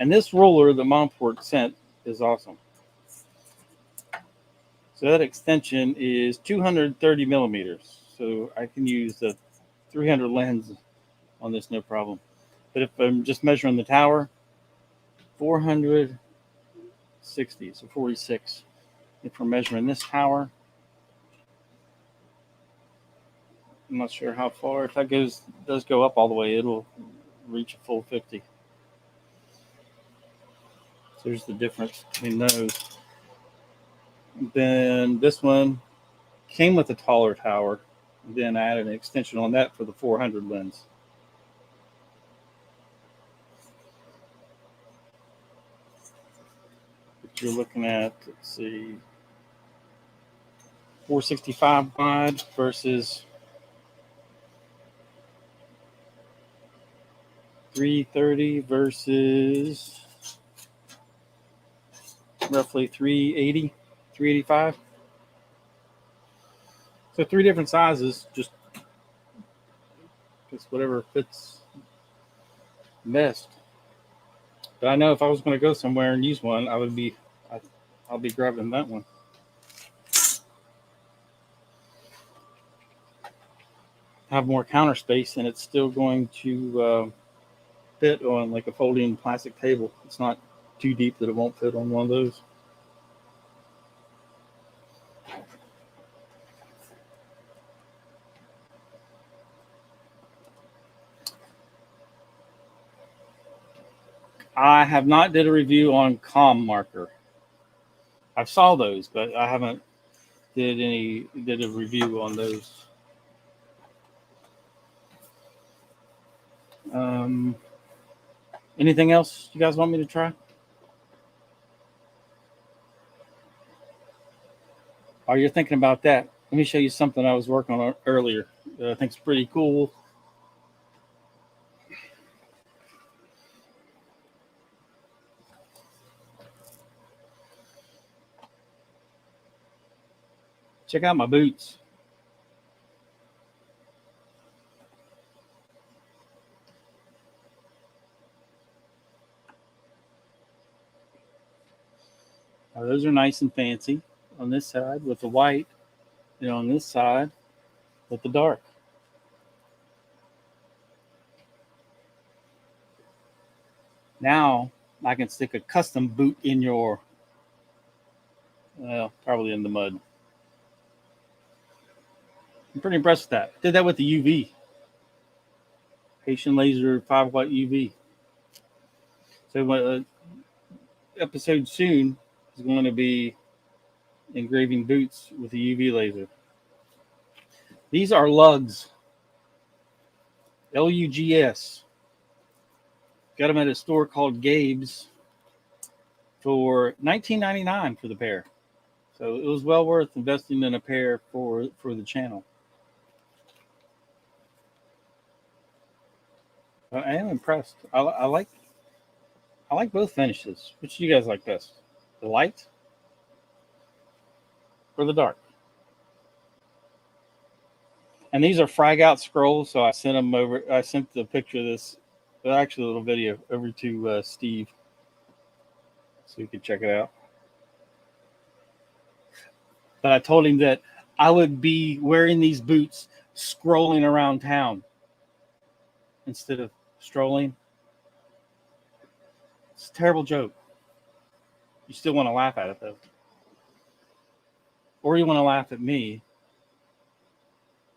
And this ruler the Monport sent is awesome. So that extension is 230 millimeters. So I can use the 300 lens on this, no problem. But if I'm just measuring the tower, 460, so 46. If we're measuring this tower, I'm not sure how far. If that does go up all the way, it'll reach a full 50. So there's the difference between those. Then this one came with a taller tower. Then I added an extension on that for the 400 lens. But you're looking at, let's see, 465 wide versus 330 versus roughly 380, 385. So three different sizes, just whatever fits best. But I know if I was going to go somewhere and use one, I'll be grabbing that one. Have more counter space, and it's still going to fit on like a folding plastic table. It's not too deep that it won't fit on one of those. I have not did a review on COM marker. I've saw those, but I haven't did a review on those Anything else you guys want me to try? While you're thinking about that, let me show you something I was working on earlier that I think is pretty cool. Check out my boots. Now, those are nice and fancy on this side with the white, and on this side with the dark. Now I can stick a custom boot in your, well, probably in the mud. I'm pretty impressed with that. Did that with the UV. Haitian laser 5-watt UV. So episode soon is going to be engraving boots with a UV laser. These are lugs. LUGS. Got them at a store called Gabe's for $19.99 for the pair. So it was well worth investing in a pair for the channel. I am impressed. I like both finishes. Which do you guys like best? The light or the dark? And these are frag out scrolls, so I sent them over. I sent the picture of this, actually a little video, over to Steve, so you could check it out. But I told him that I would be wearing these boots scrolling around town instead of strolling. It's a terrible joke. You still want to laugh at it, though. Or you want to laugh at me.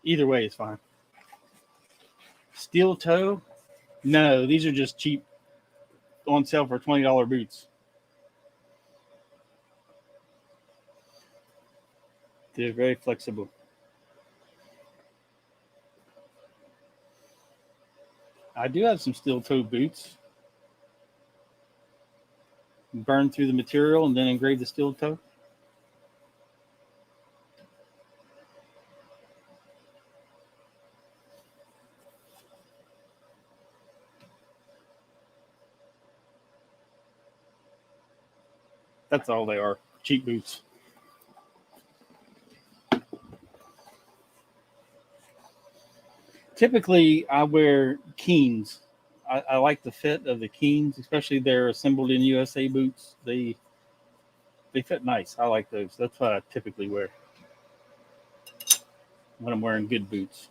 Either way is fine. Steel toe? No, these are just cheap, on sale for $20 boots. They're very flexible. I do have some steel toe boots. Burn through the material and then engrave the steel toe. That's all they are, cheap boots. Typically, I wear Keens. I like the fit of the Keens, especially they're assembled in USA boots. They fit nice. I like those. That's what I typically wear when I'm wearing good boots.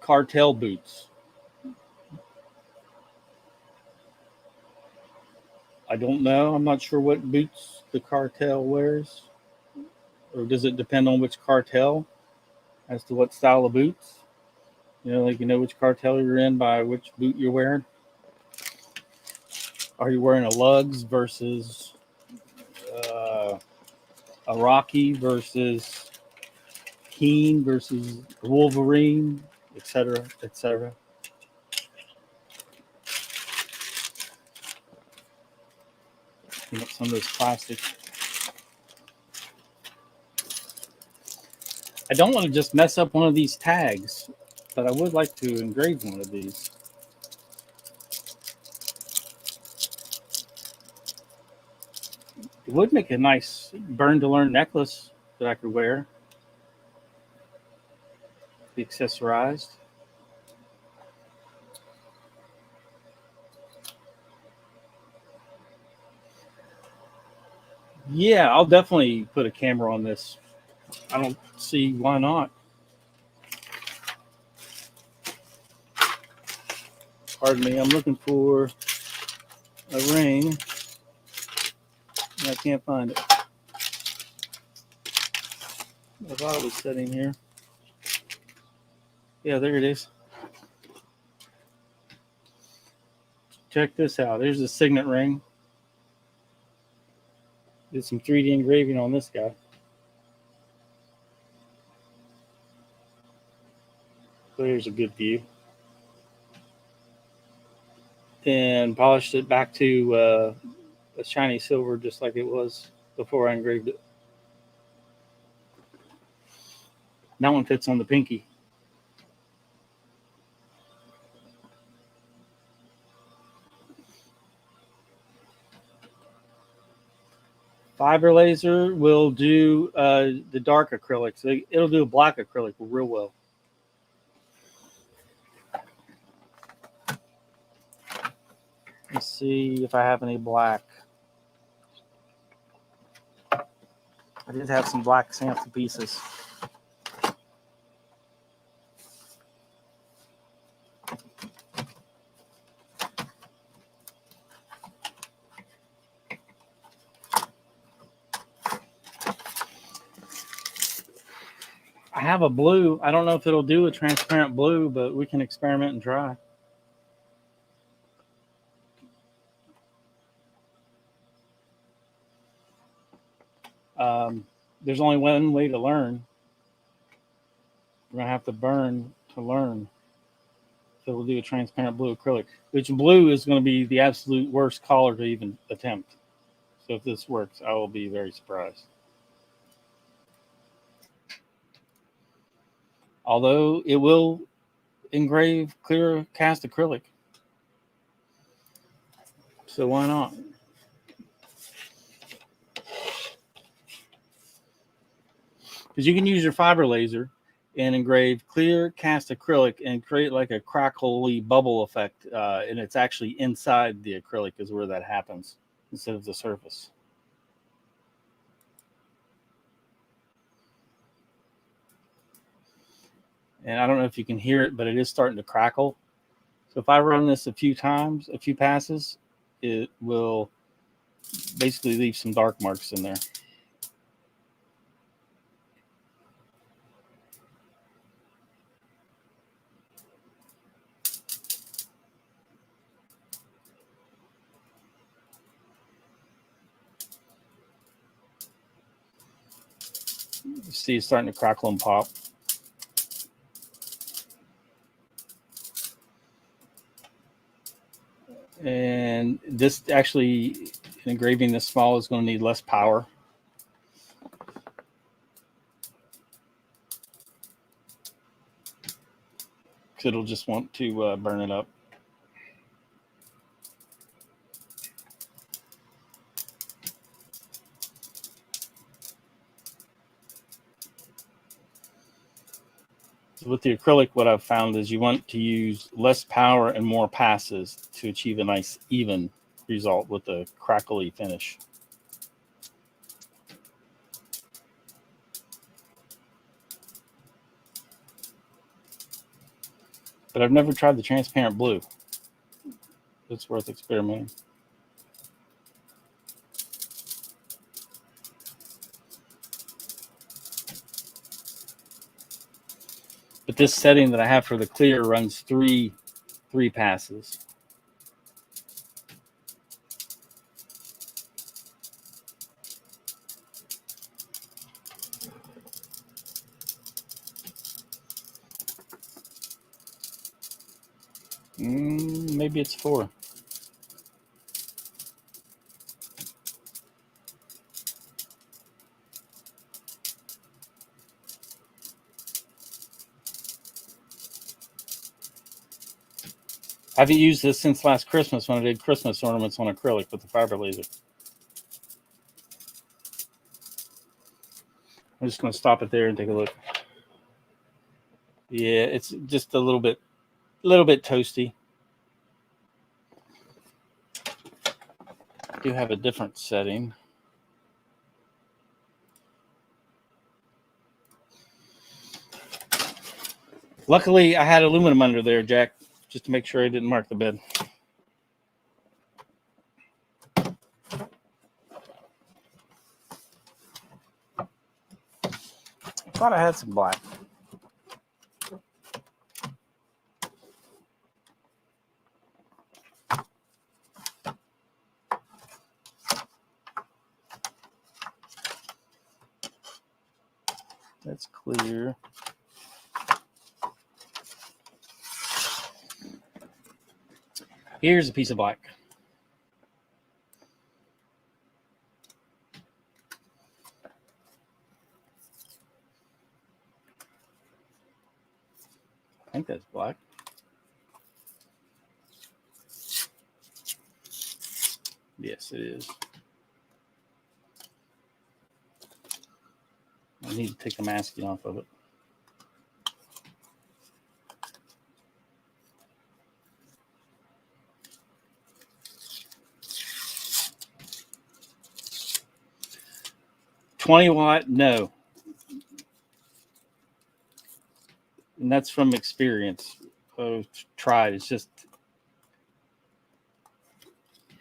Cartel boots. I don't know. I'm not sure what boots the cartel wears. Or does it depend on which cartel as to what style of boots? You know, like you know which cartel you're in by which boot you're wearing. Are you wearing a Lugs versus a Rocky versus Keen versus Wolverine, etc., etc.? Clean up some of those plastics. I don't want to just mess up one of these tags, but I would like to engrave one of these. It would make a nice burn to learn necklace that I could wear. Be accessorized. Yeah, I'll definitely put a camera on this. I don't see why not. Pardon me, I'm looking for a ring. I can't find it. I thought it was sitting here. Yeah, there it is. Check this out. There's a signet ring. Did some 3D engraving on this guy. There's a good view. Then polished it back to a shiny silver, just like it was before I engraved it. That one fits on the pinky. Fiber laser will do the dark acrylic. So it'll do a black acrylic real well. Let's see if I have any black. I did have some black sample pieces. I have a blue. I don't know if it'll do a transparent blue, but we can experiment and try. There's only one way to learn. We're going to have to burn to learn. So we'll do a transparent blue acrylic, which blue is going to be the absolute worst color to even attempt. So if this works, I will be very surprised. Although it will engrave clear cast acrylic. So why not? Because you can use your fiber laser and engrave clear cast acrylic and create like a crackly bubble effect. And it's actually inside the acrylic is where that happens instead of the surface. And I don't know if you can hear it, but it is starting to crackle. So if I run this a few times, a few passes, it will basically leave some dark marks in there. You see it's starting to crackle and pop. And this actually, engraving this small is going to need less power. Because it'll just want to burn it up. So with the acrylic, what I've found is you want to use less power and more passes to achieve a nice even result with a crackly finish. But I've never tried the transparent blue. It's worth experimenting. But this setting that I have for the clear runs three passes. Maybe it's 4. I haven't used this since last Christmas when I did Christmas ornaments on acrylic with the fiber laser. I'm just going to stop it there and take a look. Yeah, it's just a little bit toasty. I do have a different setting. Luckily, I had aluminum under there, Jack, just to make sure I didn't mark the bed. I thought I had some black. That's clear. Here's a piece of black. I think that's black. Yes, it is. I need to take the masking off of it. $20 no. And that's from experience. Tried. It's just,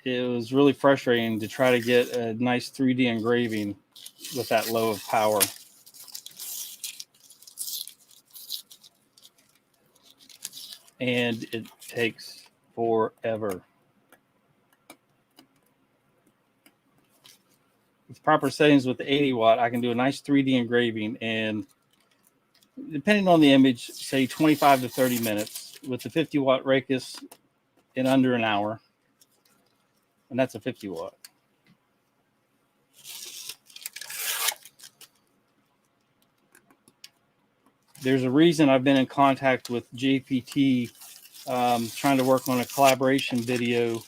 it was really frustrating to try to get a nice 3D engraving with that low of power. And it takes forever. With proper settings with the 80-watt, I can do a nice 3D engraving, and depending on the image, say 25 to 30 minutes. With the 50-watt Raycus, in under an hour. And that's a 50-watt. There's a reason I've been in contact with JPT, trying to work on a collaboration video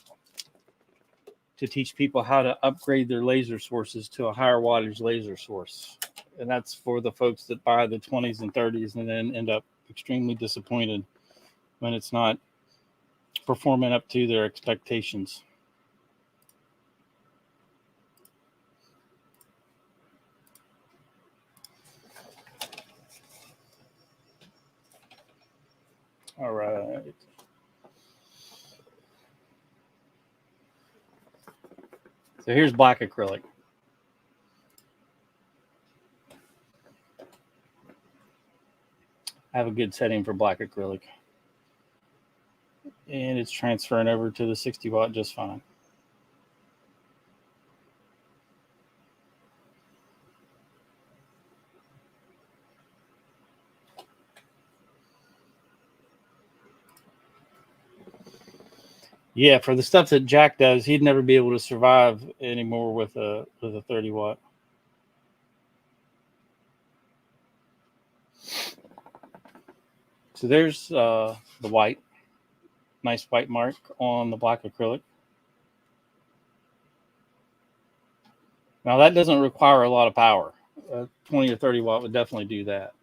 to teach people how to upgrade their laser sources to a higher wattage laser source. And that's for the folks that buy the 20s and 30s and then end up extremely disappointed when it's not performing up to their expectations. All right. So here's black acrylic. I have a good setting for black acrylic. And it's transferring over to the 60-watt just fine. Yeah, for the stuff that Jack does, he'd never be able to survive anymore with a 30-watt. So there's the white, nice white mark on the black acrylic. Now that doesn't require a lot of power. 20 or 30 watt would definitely do that.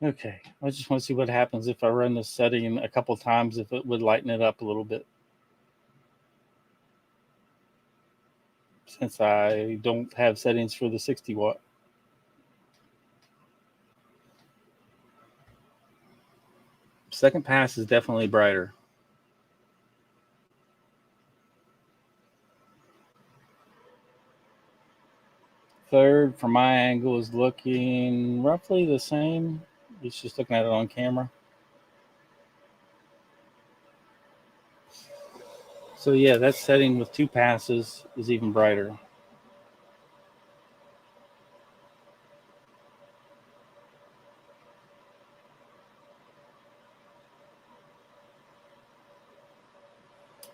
Okay, I just want to see what happens if I run this setting a couple times, if it would lighten it up a little bit. Since I don't have settings for the 60 watt. Second pass is definitely brighter. Third, from my angle, is looking roughly the same. It's just looking at it on camera. So yeah, that setting with 2 passes is even brighter.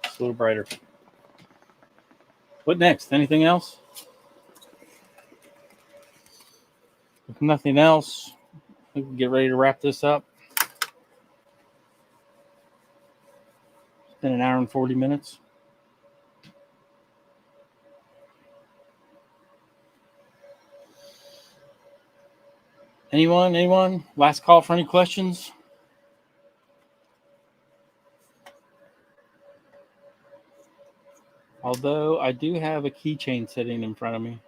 It's a little brighter. What next? Anything else? If nothing else, we can get ready to wrap this up. It's been an hour and 40 minutes. Anyone? Last call for any questions? Although I do have a keychain sitting in front of me.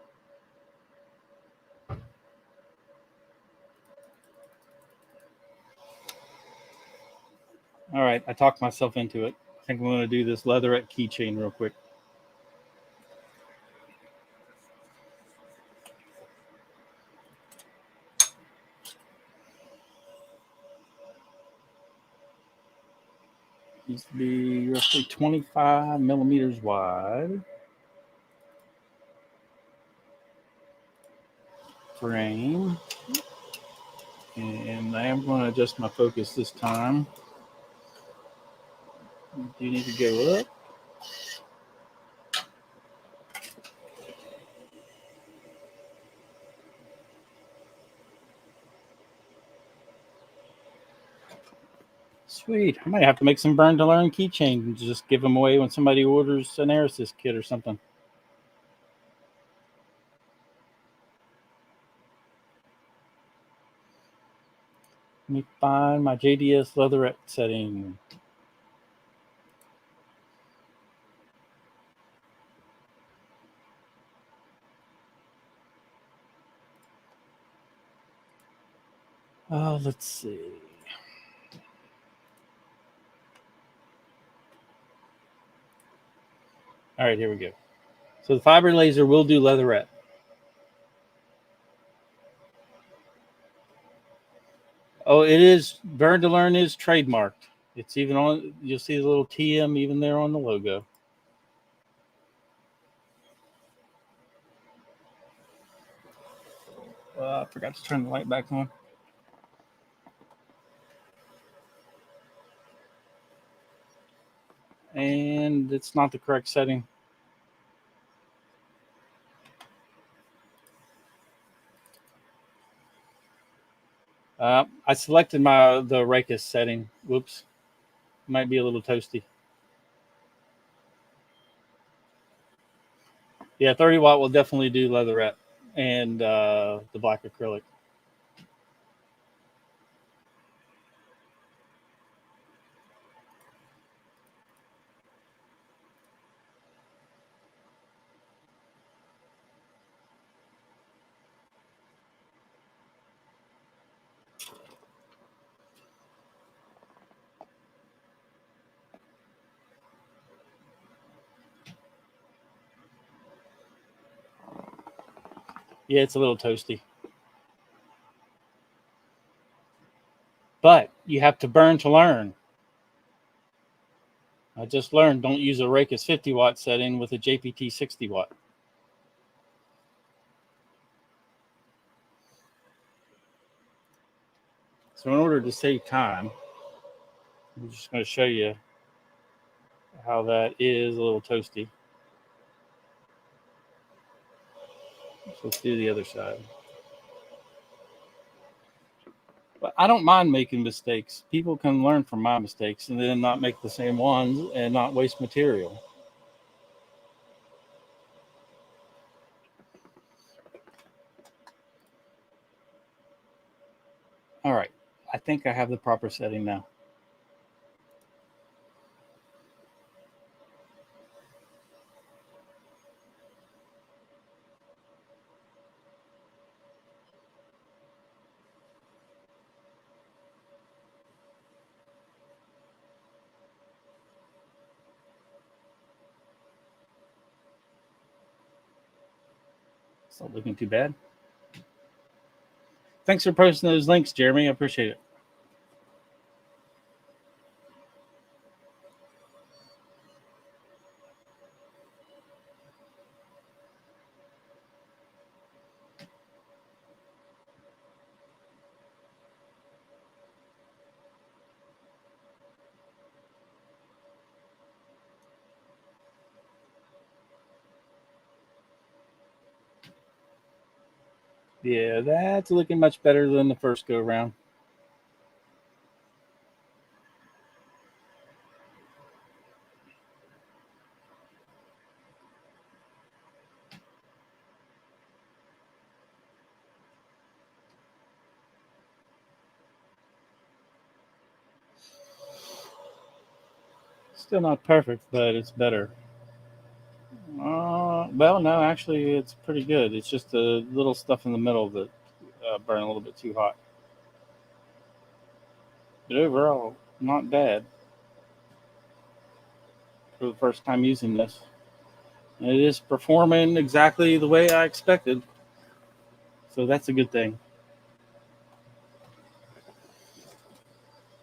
All right. right, I talked myself into it. I think I'm going to do this leatherette keychain real quick. Needs to be roughly 25 millimeters wide. Frame. And I am going to adjust my focus this time. Do you need to go up? Sweet. I might have to make some burn to learn keychains and just give them away when somebody orders an Air-Assist kit or something. Let me find my JDS leatherette setting. Oh, let's see. All right, here we go. So the fiber laser will do leatherette. Oh, it is. Burn to learn is trademarked. It's even on. You'll see the little TM even there on the logo. I forgot to turn the light back on. And it's not the correct setting. I selected the Rakis setting. Whoops. Might be a little toasty. Yeah, 30 watt will definitely do leatherette and the black acrylic. Yeah, it's a little toasty. But you have to burn to learn. I just learned don't use a Rakis 50 watt setting with a JPT 60 watt. So in order to save time, I'm just going to show you how that is a little toasty. So let's do the other side. But I don't mind making mistakes. People can learn from my mistakes and then not make the same ones and not waste material. All right. I think I have the proper setting now. It's not looking too bad. Thanks for posting those links, Jeremy. I appreciate it. Yeah, that's looking much better than the first go round. Still not perfect, but it's better. Well, no, actually, it's pretty good. It's just the little stuff in the middle that burn a little bit too hot. But overall, not bad. for the first time using this. And it is performing exactly the way I expected. So that's a good thing.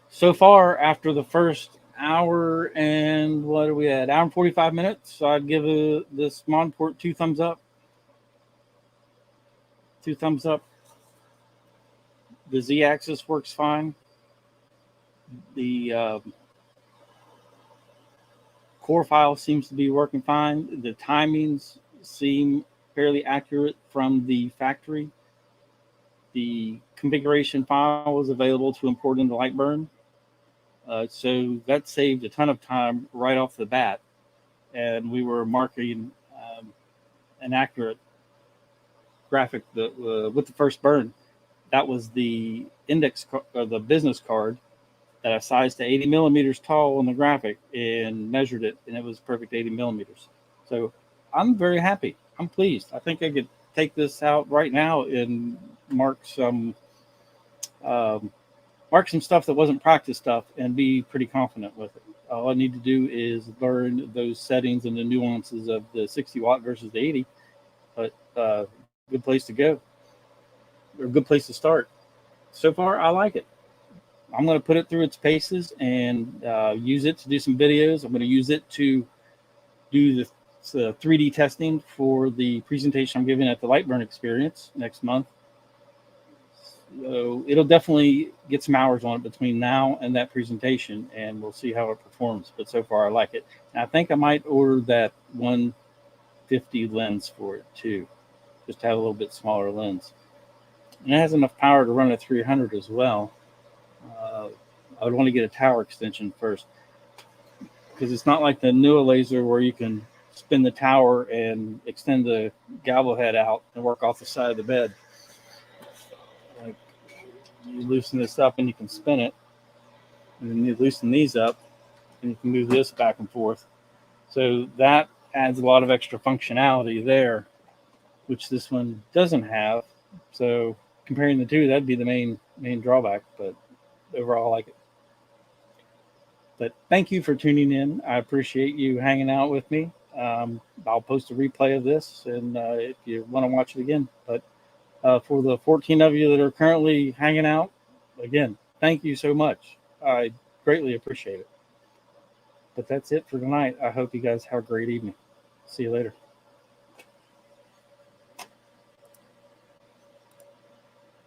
So far, after the first hour and what are we at? Hour and 45 minutes. So I'd give this Monport 2 thumbs up. 2 thumbs up. The Z-axis works fine. The core file seems to be working fine. The timings seem fairly accurate from the factory. The configuration file was available to import into Lightburn. So that saved a ton of time right off the bat. And we were marking an accurate graphic with the first burn. That was the index or the business card that I sized to 80 millimeters tall on the graphic and measured it, and it was perfect 80 millimeters. So I'm very happy. I'm pleased. I think I could take this out right now and mark some stuff that wasn't practice stuff and be pretty confident with it. All I need to do is learn those settings and the nuances of the 60 watt versus the 80. But good place to go, or a good place to start. So far, I like it. I'm going to put it through its paces and use it to do some videos. I'm going to use it to do the 3D testing for the presentation I'm giving at the Lightburn Experience next month. So it'll definitely get some hours on it between now and that presentation, and we'll see how it performs. But so far, I like it. And I think I might order that 150 lens for it too, just to have a little bit smaller lens. And it has enough power to run a 300 as well. I would want to get a tower extension first, because it's not like the newer laser where you can spin the tower and extend the gavel head out and work off the side of the bed. Like, you loosen this up and you can spin it, and then you loosen these up and you can move this back and forth. So that adds a lot of extra functionality there, which this one doesn't have. So comparing the two, that'd be the main drawback, but overall I like it. But thank you for tuning in. I appreciate you hanging out with me. I'll post a replay of this, and if you want to watch it again. But for the 14 of you that are currently hanging out, again, thank you so much. I greatly appreciate it. But that's it for tonight. I hope you guys have a great evening. See you later.